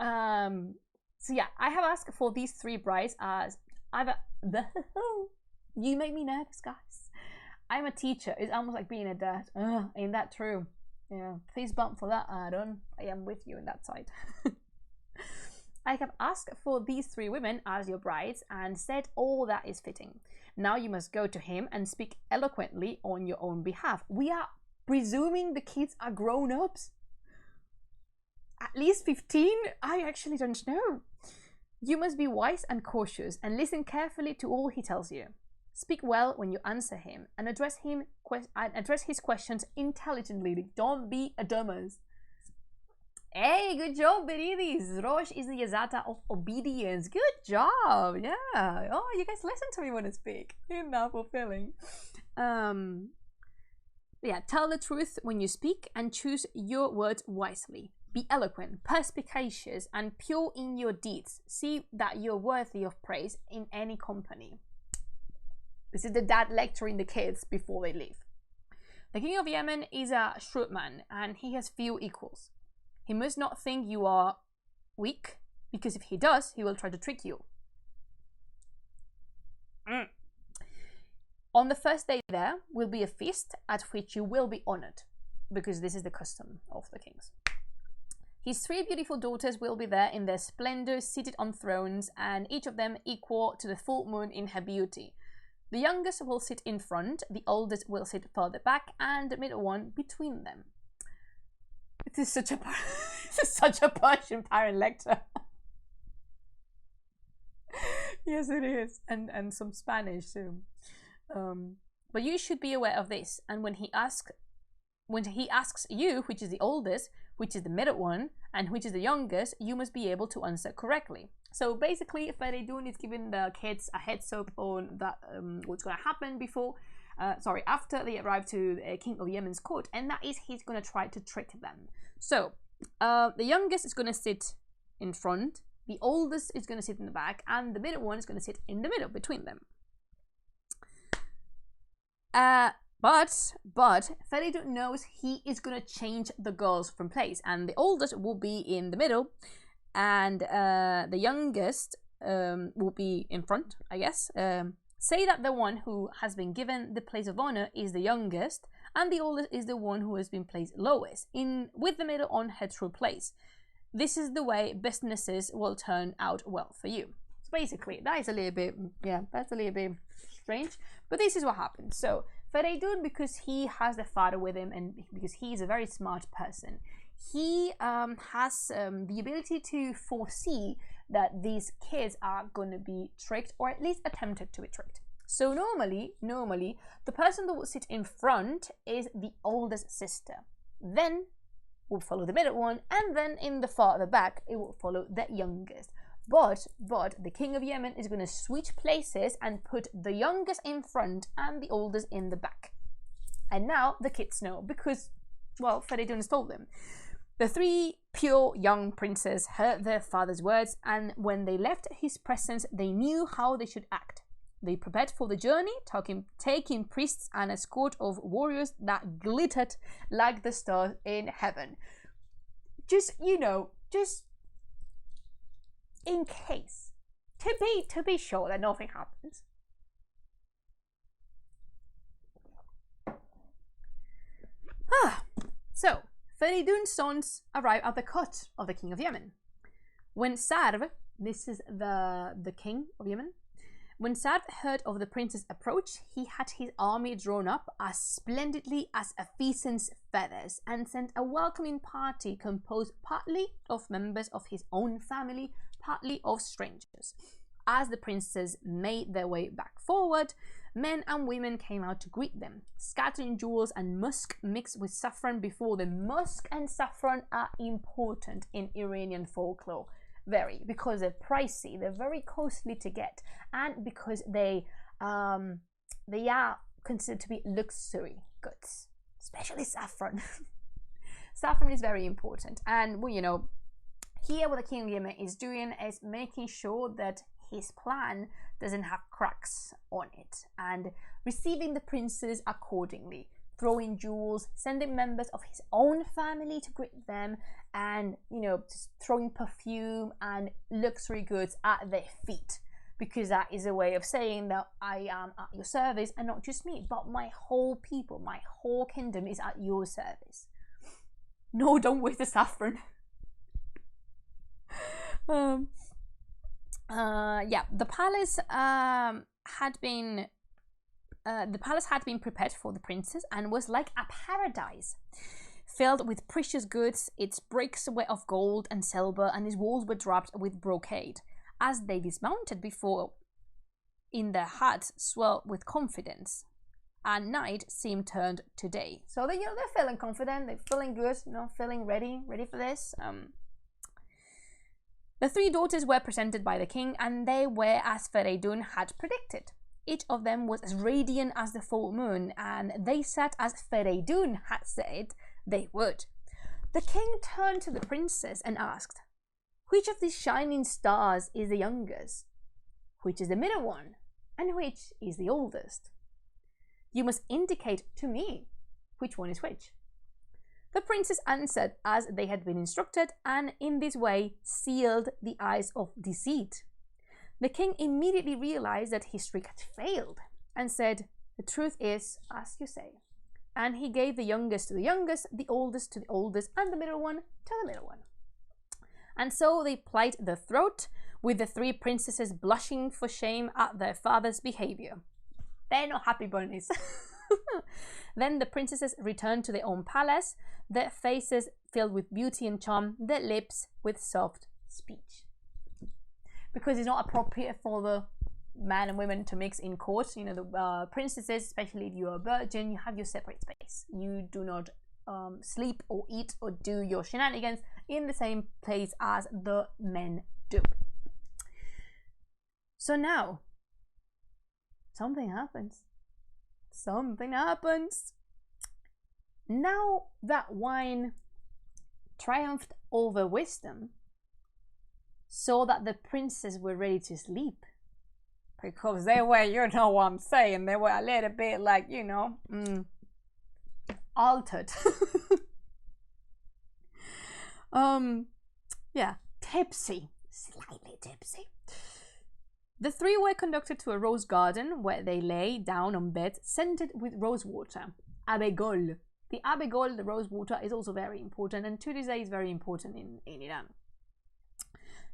So yeah, I have asked for these 3 brides as you make me nervous, guys. I'm a teacher. It's almost like being a dad. Ain't that true? Yeah. Please bump for that, Aaron. I am with you in that side. I have asked for these 3 women as your brides and said all that is fitting. Now you must go to him and speak eloquently on your own behalf. We are presuming the kids are grown-ups. At least 15? I actually don't know. You must be wise and cautious and listen carefully to all he tells you. Speak well when you answer him and address his questions intelligently. Don't be a dumbass. Hey, good job, Beridis. Rosh is the Yazata of obedience. Good job. Yeah. Oh, you guys listen to me when I speak. Isn't that fulfilling? Yeah, tell the truth when you speak and choose your words wisely. Be eloquent, perspicacious, and pure in your deeds. See that you're worthy of praise in any company. This is the dad lecturing the kids before they leave. The king of Yemen is a shrewd man, and he has few equals. He must not think you are weak, because if he does, he will try to trick you. On the first day there will be a feast at which you will be honored, because this is the custom of the kings. His 3 beautiful daughters will be there in their splendor, seated on thrones, and each of them equal to the full moon in her beauty. The youngest will sit in front, the oldest will sit further back, and the middle one between them. It is such a Persian parent lecture. Yes, it is, and some Spanish too. But you should be aware of this. And when he asks you, which is the oldest, which is the middle one, and which is the youngest, you must be able to answer correctly. So basically, Feridun is giving the kids a heads up on that what's going to happen after they arrive to the King of Yemen's court, and that is he's going to try to trick them. So the youngest is going to sit in front, the oldest is going to sit in the back, and the middle one is going to sit in the middle between them. But Feridun knows he is going to change the girls from place, and the oldest will be in the middle, and the youngest will be in front, I guess. Say that the one who has been given the place of honor is the youngest, and the oldest is the one who has been placed lowest, with the middle on her true place. This is the way businesses will turn out well for you. So basically, that is a little bit, that's a little bit strange, but this is what happens. So Feridun, because he has the father with him and because he is a very smart person, he has the ability to foresee that these kids are going to be tricked, or at least attempted to be tricked. So normally, the person that will sit in front is the oldest sister. Then will follow the middle one, and then in the farther back, it will follow the youngest. But the king of Yemen is going to switch places and put the youngest in front and the oldest in the back. And now the kids know, because, well, Feridun has told them. The 3 pure young princes heard their father's words, and when they left his presence, they knew how they should act. They prepared for the journey, taking priests and a escort of warriors that glittered like the stars in heaven. Just in case, to be sure that nothing happens. So Feridun's sons arrive at the court of the king of Yemen. When Sarv, this is the king of Yemen, when Sarv heard of the prince's approach, he had his army drawn up as splendidly as a pheasant's feathers and sent a welcoming party composed partly of members of his own family, partly of strangers. As the princes made their way back forward, men and women came out to greet them, scattering jewels and musk mixed with saffron before them. Musk and saffron are important in Iranian folklore, very, because they're pricey, they're very costly to get, and because they are considered to be luxury goods, especially saffron. Saffron is very important, and well, you know, here what the King of Yemen is doing is making sure that his plan doesn't have cracks on it, and receiving the princes accordingly, throwing jewels, sending members of his own family to greet them, and, you know, just throwing perfume and luxury goods at their feet, because that is a way of saying that I am at your service, and not just me, but my whole people, my whole kingdom is at your service. No, don't waste the saffron. Yeah, the palace had been prepared for the princes and was like a paradise, filled with precious goods. Its bricks were of gold and silver, and its walls were draped with brocade. As they dismounted before in their hearts swelled with confidence, and night seemed turned to day. So they, you know, they're feeling confident, they're feeling good, you know, feeling ready for this. The three daughters were presented by the king, and they were as Feridun had predicted. Each of them was as radiant as the full moon, and they sat as Feridun had said they would. The king turned to the princess and asked, "Which of these shining stars is the youngest? Which is the middle one? And which is the oldest? You must indicate to me which one is which." The princess answered as they had been instructed, and in this way sealed the eyes of deceit. The king immediately realized that his trick had failed, and said, "The truth is as you say." And he gave the youngest to the youngest, the oldest to the oldest, and the middle one to the middle one. And so they plied the throat, with the three princesses blushing for shame at their father's behavior. They're not happy bunnies. Then the princesses returned to their own palace, their faces filled with beauty and charm, their lips with soft speech. Because it's not appropriate for the man and women to mix in court, you know, the princesses, especially if you're a virgin, you have your separate space. You do not sleep or eat or do your shenanigans in the same place as the men do. So now, something happens. Something happens. Now that wine triumphed over wisdom, so that the princes were ready to sleep, because they were, you know what I'm saying, they were a little bit like, you know, altered. Yeah, tipsy, slightly tipsy. The three were conducted to a rose garden, where they lay down on beds scented with rose water. Abegol. The abegol, the rose water, is also very important, and to this day is very important in Iran.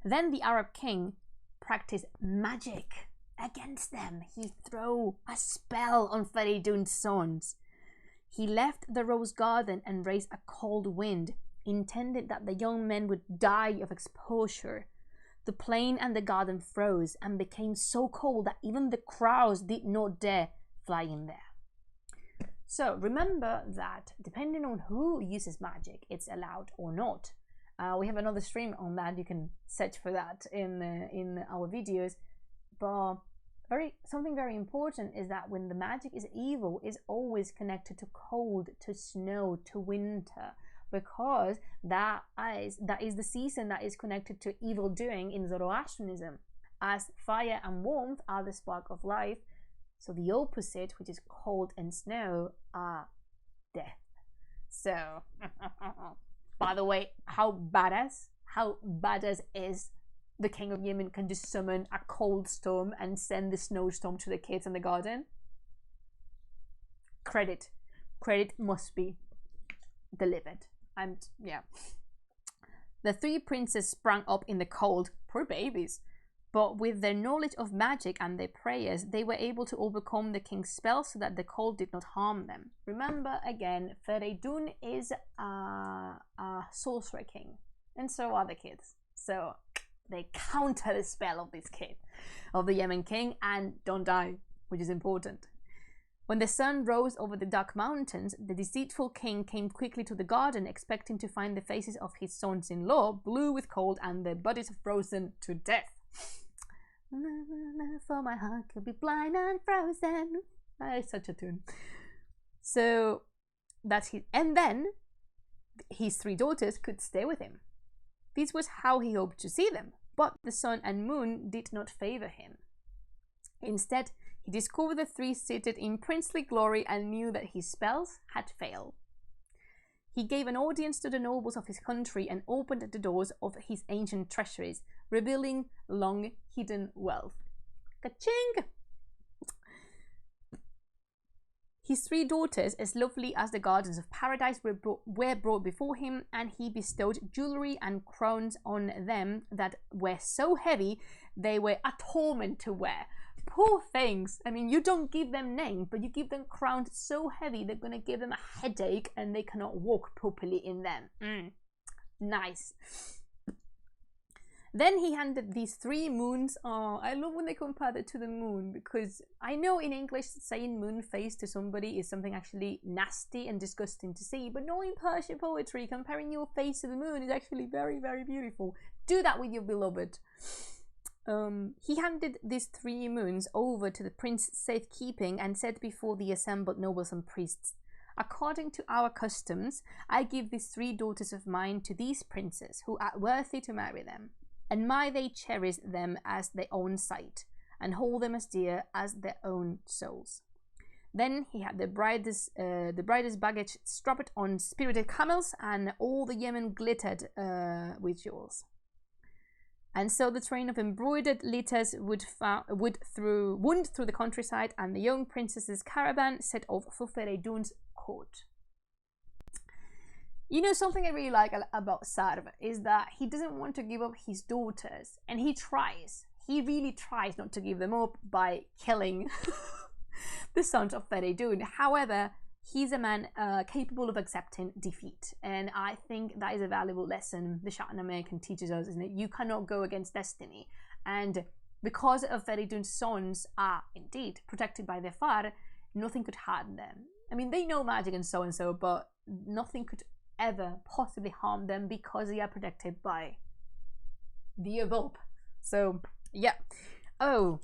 Then the Arab king practiced magic against them. He threw a spell on Feridun's sons. He left the rose garden and raised a cold wind, intended that the young men would die of exposure. The plain and the garden froze and became so cold that even the crows did not dare fly in there. So remember that depending on who uses magic, it's allowed or not. We have another stream on that. You can search for that in our videos. But something very important is that when the magic is evil, it's always connected to cold, to snow, to winter, because that is the season that is connected to evil doing in Zoroastrianism, as fire and warmth are the spark of life. So the opposite, which is cold and snow, are death. So by the way, how badass is the king of Yemen can just summon a cold storm and send the snowstorm to the kids in the garden? Credit must be delivered. And yeah, the three princes sprang up in the cold, poor babies, but with their knowledge of magic and their prayers, they were able to overcome the king's spell so that the cold did not harm them. Remember again, Feridun is a sorcerer king, and so are the kids. So they counter the spell of this kid, of the Yemen king, and don't die, which is important. When the sun rose over the dark mountains, the deceitful king came quickly to the garden, expecting to find the faces of his sons-in-law blue with cold and their bodies frozen to death. For my heart could be blind and frozen. It's such a tune. So that's his, and then his 3 daughters could stay with him. This was how he hoped to see them, but the sun and moon did not favor him. Instead, he discovered the 3 seated in princely glory and knew that his spells had failed. He gave an audience to the nobles of his country and opened the doors of his ancient treasuries, revealing long-hidden wealth. Ka-ching! His 3 daughters, as lovely as the gardens of paradise, were brought before him, and he bestowed jewelry and crowns on them that were so heavy they were a torment to wear. Poor things. I mean, you don't give them names, but you give them crowns so heavy they're going to give them a headache and they cannot walk properly in them. Nice. Then he handed these 3 moons. Oh, I love when they compare it to the moon, because I know in English saying moon face to somebody is something actually nasty and disgusting to see, but no, in Persian poetry, comparing your face to the moon is actually very, very beautiful. Do that with your beloved. He handed these 3 moons over to the prince's safekeeping and said before the assembled nobles and priests, "According to our customs, I give these 3 daughters of mine to these princes who are worthy to marry them, and may they cherish them as their own sight, and hold them as dear as their own souls." Then he had the bride's baggage strapped on spirited camels, and all the Yemen glittered with jewels. And so the train of embroidered litters wound through the countryside, and the young princess's caravan set off for Feridun's court. You know, something I really like about Sarv is that he doesn't want to give up his daughters, and he tries. He really tries not to give them up by killing the sons of Feridun. However, he's a man capable of accepting defeat, and I think that is a valuable lesson the Shāh-nāmeh can teach us, isn't it? You cannot go against destiny, and because of Feridun's sons are indeed protected by their father, nothing could harm them. I mean, they know magic and so, but nothing could ever possibly harm them because they are protected by the above. So yeah. Oh,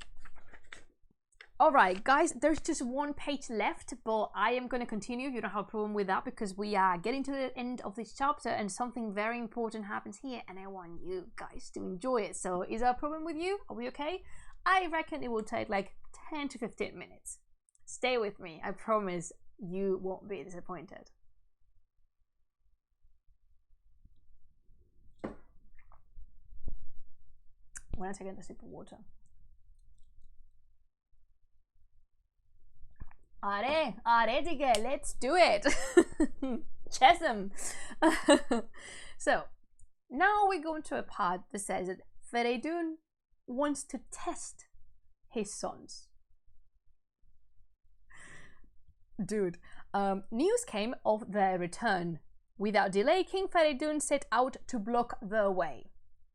all right, guys, there's just 1 page left, but I am going to continue. You don't have a problem with that, because we are getting to the end of this chapter and something very important happens here, and I want you guys to enjoy it. So is there a problem with you? Are we okay? I reckon it will take like 10 to 15 minutes. Stay with me. I promise you won't be disappointed. I'm going to take a sip of water. Are dige, let's do it. Chesum. So now we go into a part that says that Feridun wants to test his sons. Dude, news came of their return. Without delay, King Feridun set out to block their way.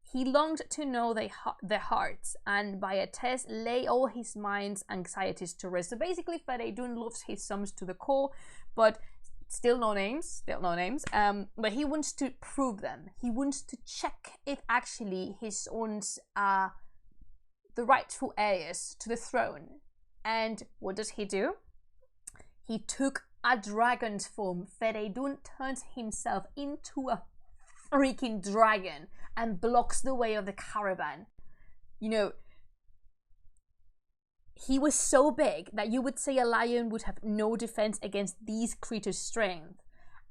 He longed to know their hearts, and by a test lay all his mind's anxieties to rest. So basically, Feridun loves his sons to the core, but still no names. But he wants to prove them. He wants to check if actually his sons are the rightful heirs to the throne. And what does he do? He took a dragon's form. Feridun turns himself into a freaking dragon and blocks the way of the caravan. You know, he was so big that you would say a lion would have no defense against these creatures' strength.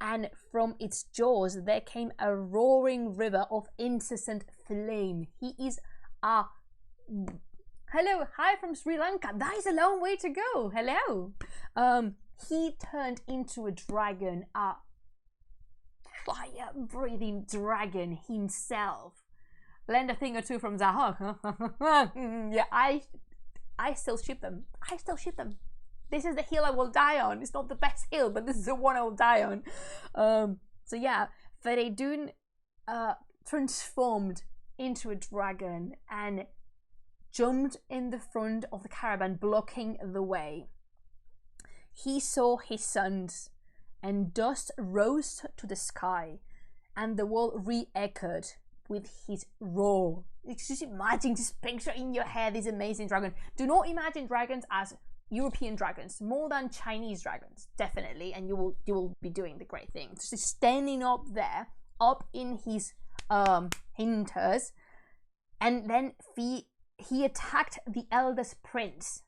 And from its jaws there came a roaring river of incessant flame. He is a... Hello, hi from Sri Lanka. That is a long way to go. Hello. He turned into a dragon, a fire-breathing dragon himself. Lend a thing or two from Zahok. Yeah, I still ship them. This is the hill I will die on. It's not the best hill, but this is the one I will die on. So yeah, Feridun transformed into a dragon and jumped in the front of the caravan, blocking the way. He saw his sons, and dust rose to the sky, and the world re-echoed with his roar. Just imagine, just picture in your head this amazing dragon. Do not imagine dragons as European dragons, more than Chinese dragons, definitely, and you will be doing the great thing. Just standing up there, up in his hinters, and then he attacked the eldest prince,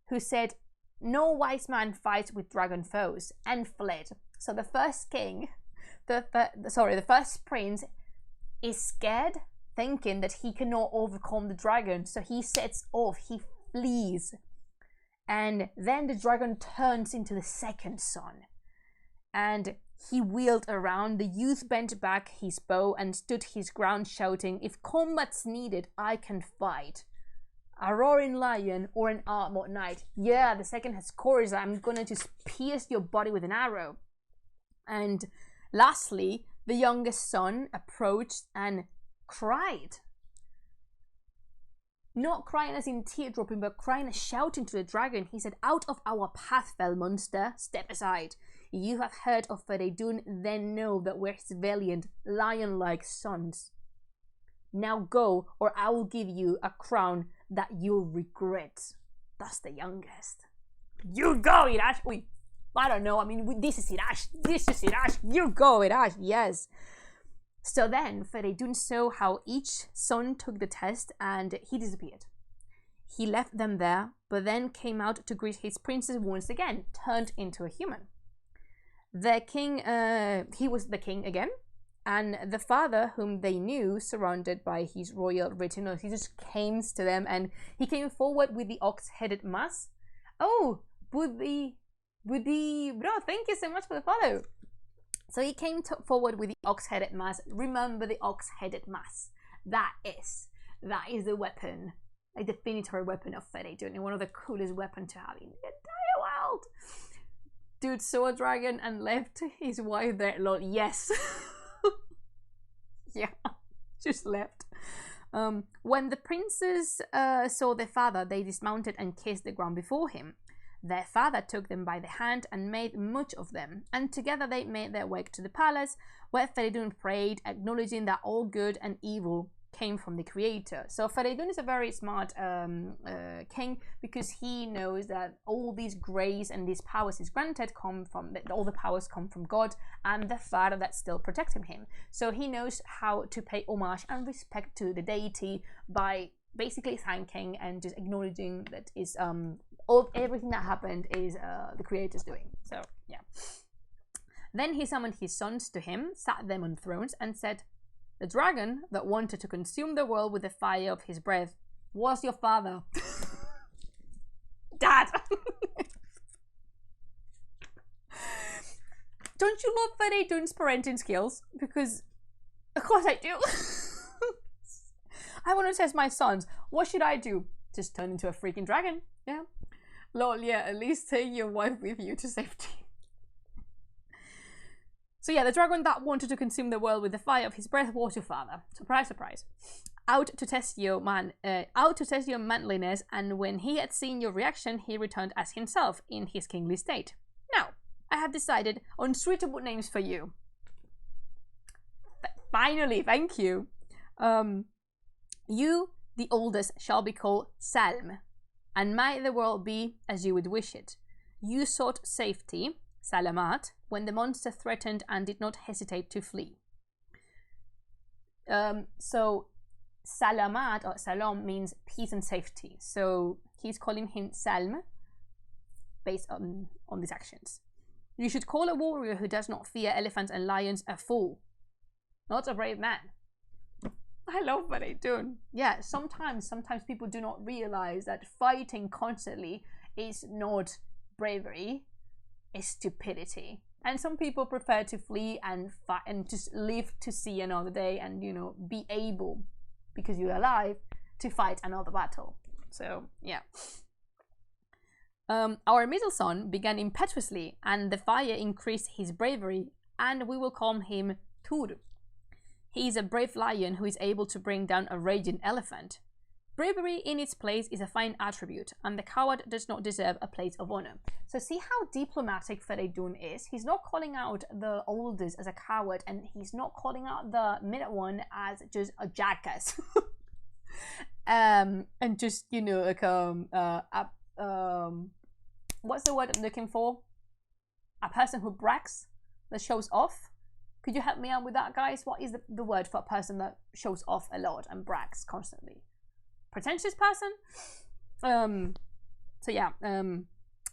who said, "No wise man fights with dragon foes," and fled. So the first king, the first prince is scared, thinking that he cannot overcome the dragon. So he sets off, he flees. And then the dragon turns into the second son. And he wheeled around. The youth bent back his bow and stood his ground, shouting, "If combat's needed, I can fight. A roaring lion or an armored knight." Yeah, the second has courage. I'm gonna just pierce your body with an arrow. And lastly, the youngest son approached and cried. Not crying as in teardropping, but crying and shouting to the dragon. He said, "Out of our path, fell monster, step aside. You have heard of Feridun, then know that we're his valiant, lion-like sons. Now go, or I will give you a crown that you'll regret." That's the youngest. "You go, Irash." Wait, I don't know. I mean, this is Irash. This is Irash. You go, Irash. Yes. So then Feridun saw how each son took the test and he disappeared. He left them there, but then came out to greet his princess once again, turned into a human. The king, he was the king again, and the father, whom they knew, surrounded by his royal retinue, he just came to them and he came forward with the ox-headed mass. Oh, Buddhi, bro, thank you so much for the follow. So he came forward with the ox-headed mass. Remember the ox-headed mass. That is the weapon, a definitory weapon of Feridun, and one of the coolest weapons to have in the entire world. Dude saw a dragon and left his wife there. Lord, yes. Yeah, just left. When the princes saw their father, they dismounted and kissed the ground before him. Their father took them by the hand and made much of them, and together they made their way to the palace, where Feridun prayed, acknowledging that all good and evil came from the Creator. So Feridun is a very smart king, because he knows that all these grace and these powers he's granted come from, all the powers come from God and the Father that's still protecting him. So he knows how to pay homage and respect to the deity by basically thanking and just acknowledging that is everything that happened is the Creator's doing. So yeah. Then he summoned his sons to him, sat them on thrones, and said, "The dragon that wanted to consume the world with the fire of his breath was your father." Dad! Don't you love Feridun's parenting skills? Because of course I do. I want to test my sons. What should I do? Just turn into a freaking dragon. Yeah. Lol, yeah, at least take your wife with you to safety. So yeah, the dragon that wanted to consume the world with the fire of his breath was your father. Surprise, surprise. Out to test your manliness, and when he had seen your reaction, he returned as himself in his kingly state. Now, I have decided on suitable names for you. Finally, thank you. You, the oldest, shall be called Salm, and might the world be as you would wish it. You sought safety, Salamat, when the monster threatened and did not hesitate to flee. So Salamat or Salam means peace and safety. So he's calling him Salm based on these actions. You should call a warrior who does not fear elephants and lions a fool, not a brave man. I love what they do. Yeah, sometimes people do not realize that fighting constantly is not bravery, it's stupidity. And some people prefer to flee and fight and just live to see another day and, you know, be able, because you're alive, to fight another battle. So, yeah. Our middle son began impetuously, and the fire increased his bravery, and we will call him Tur. He is a brave lion who is able to bring down a raging elephant. Bravery in its place is a fine attribute, and the coward does not deserve a place of honor. So see how diplomatic Feridun is? He's not calling out the oldest as a coward, and he's not calling out the middle one as just a jackass. And just, you know, like what's the word I'm looking for? A person who brags, that shows off. Could you help me out with that, guys? What is the word for a person that shows off a lot and brags constantly? Pretentious person? So yeah,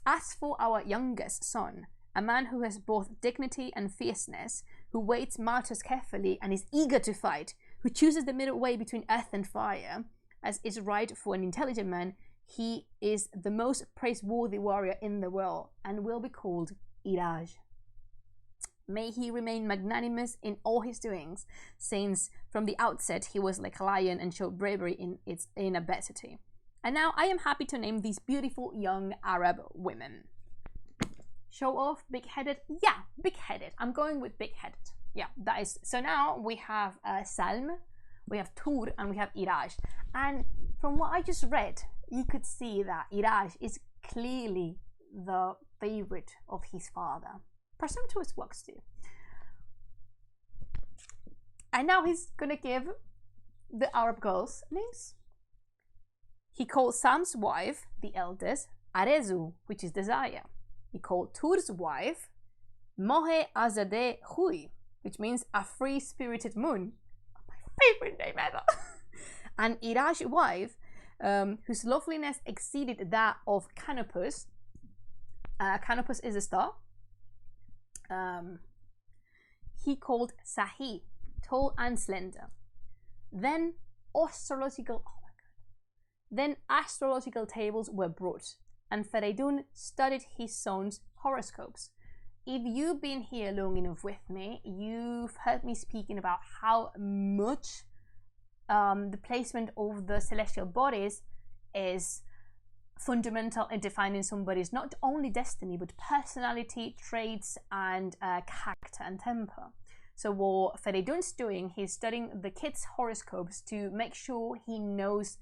as for our youngest son, a man who has both dignity and fierceness, who weighs matters carefully and is eager to fight, who chooses the middle way between earth and fire, as is right for an intelligent man, he is the most praiseworthy warrior in the world and will be called Iraj. May he remain magnanimous in all his doings, since from the outset he was like a lion and showed bravery in its inability. And now I am happy to name these beautiful young Arab women. Show off, big-headed? Yeah, big-headed. I'm going with big-headed. Yeah, that is. So now we have Salm, we have Tur, and we have Iraj. And from what I just read, you could see that Iraj is clearly the favorite of his father. Presumptuous works too. And now he's gonna give the Arab girls names. He called Sam's wife, the eldest, Arezu, which is desire. He called Tur's wife, Mohe Azadeh Hui, which means a free-spirited moon. My favorite name ever. And Iraj's wife, whose loveliness exceeded that of Canopus. Canopus is a star. He called Sahi, tall and slender. Then astrological tables were brought, and Feridun studied his son's horoscopes. If you've been here long enough with me, you've heard me speaking about how much the placement of the celestial bodies is fundamental in defining somebody's not only destiny but personality, traits, and character and temper. So what Feridun's doing, he's studying the kids' horoscopes to make sure he knows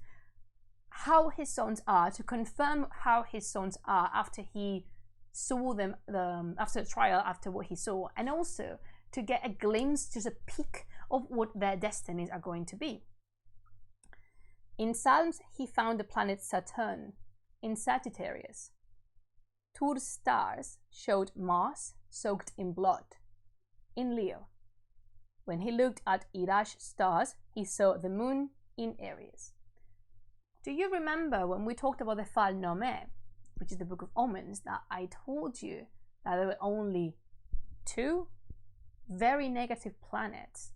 how his sons are, to confirm how his sons are after he saw them, after the trial, after what he saw, and also to get a glimpse, just a peek of what their destinies are going to be. In Psalms, he found the planet Saturn in Sagittarius. Tur's stars showed Mars soaked in blood in Leo. When he looked at Iraj's stars, he saw the moon in Aries. Do you remember when we talked about the Shāh-nāmeh, which is the book of omens, that I told you that there were only two very negative planets,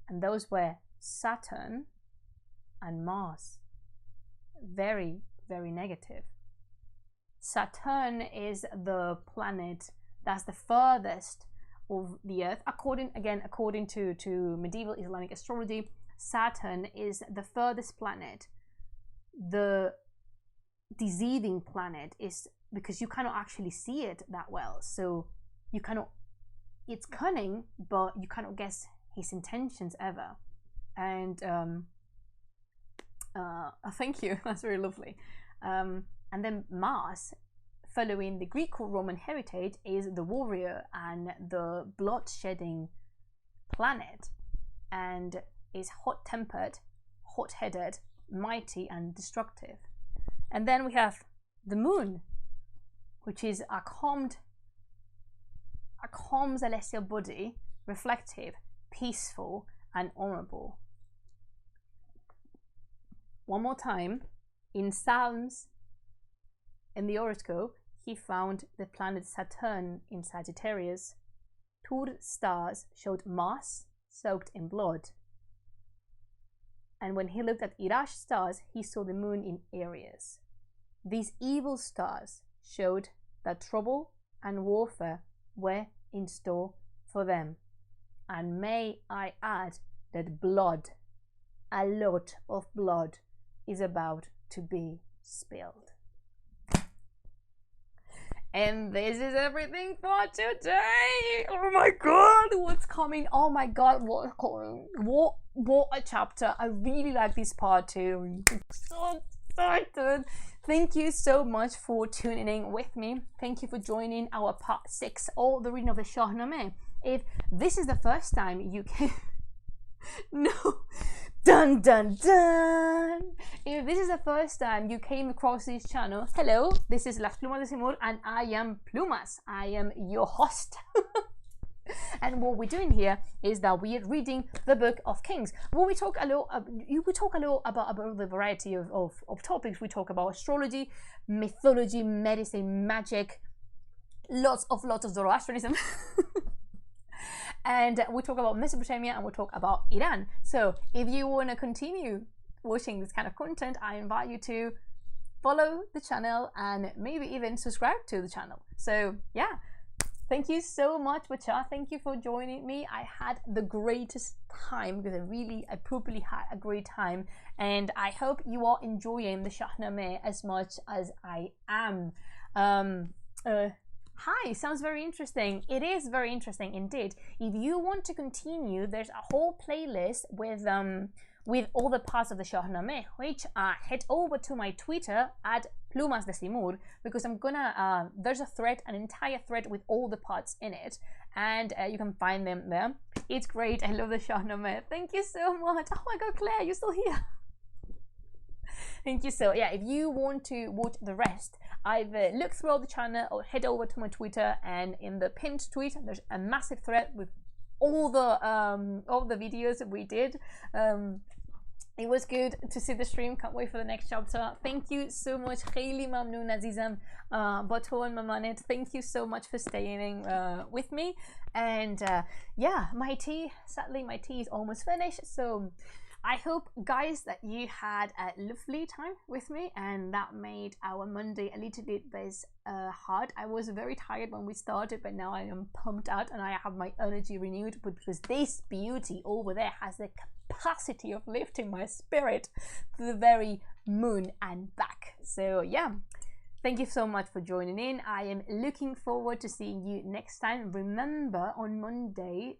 and those were Saturn and Mars? Very, very negative. Saturn is the planet that's the furthest of the Earth. According to medieval Islamic astrology, Saturn is the furthest planet. The deceiving planet is because you cannot actually see it that well. So you cannot, it's cunning, but you cannot guess his intentions ever. And thank you, that's very lovely. And then Mars, following the Greek-Roman heritage, is the warrior and the blood-shedding planet, and is hot-tempered, hot-headed, mighty, and destructive. And then we have the moon, which is a calm celestial body, reflective, peaceful, and honorable. One more time, in Psalms, in the horoscope, he found the planet Saturn in Sagittarius. Tur's stars showed Mars soaked in blood. And when he looked at Iraj's stars, he saw the moon in Aries. These evil stars showed that trouble and warfare were in store for them. And may I add that blood, a lot of blood, is about to be spilled. And this is everything for today. Oh my god, what's coming? Oh my god, what's coming? What a chapter. I really like this part too. I'm so excited. Thank you so much for tuning in with me. Thank you for joining our part 6 or the reading of the Shāh-nāmeh. If this is the first time you can no, dun dun dun. If this is the first time you came across this channel, hello, this is Las Plumas de Simur and I am Plumas. I am your host. And what we're doing here is that we are reading the Book of Kings. Well, we talk a lot about the variety of topics. We talk about astrology, mythology, medicine, magic, lots of Zoroastrianism. And we talk about Mesopotamia and we talk about Iran. So if you want to continue watching this kind of content, I invite you to follow the channel and maybe even subscribe to the channel. So yeah, thank you so much, Bacha. Thank you for joining me. I had the greatest time because I properly had a great time, and I hope you are enjoying the Shāh-nāmeh as much as I am. Hi, sounds very interesting. It is very interesting indeed. If you want to continue, there's a whole playlist with all the parts of the Shāh-nāmeh, which head over to my Twitter at Plumas de Simur, because I'm gonna there's a thread, an entire thread with all the parts in it, and you can find them there. It's great. I love the Shāh-nāmeh. Thank you so much. Oh my god, Claire, you're still here. Thank you. So yeah, if you want to watch the rest, either look throughout the channel or head over to my Twitter, and in the pinned tweet there's a massive thread with all the videos that we did. It was good to see the stream. Can't wait for the next chapter. Thank you so much. Khayli mamnoon azizam. Baton Mamanet, thank you so much for staying with me. And yeah, my tea, sadly my tea is almost finished, so I hope, guys, that you had a lovely time with me and that made our Monday a little bit less hard. I was very tired when we started, but now I am pumped out and I have my energy renewed, but because this beauty over there has the capacity of lifting my spirit to the very moon and back. So yeah, thank you so much for joining in. I am looking forward to seeing you next time. Remember, on Monday,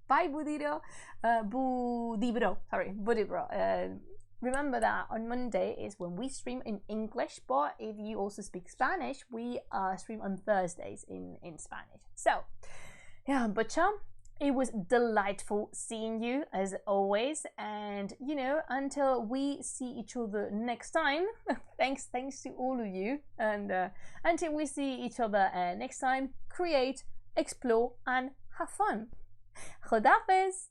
bye Budiro, Budibro. Remember that on Monday is when we stream in English, but if you also speak Spanish, we stream on Thursdays in Spanish. So yeah, but it was delightful seeing you as always, and you know, until we see each other next time, thanks to all of you, and until we see each other next time, create, explore and have fun. Khudafiz.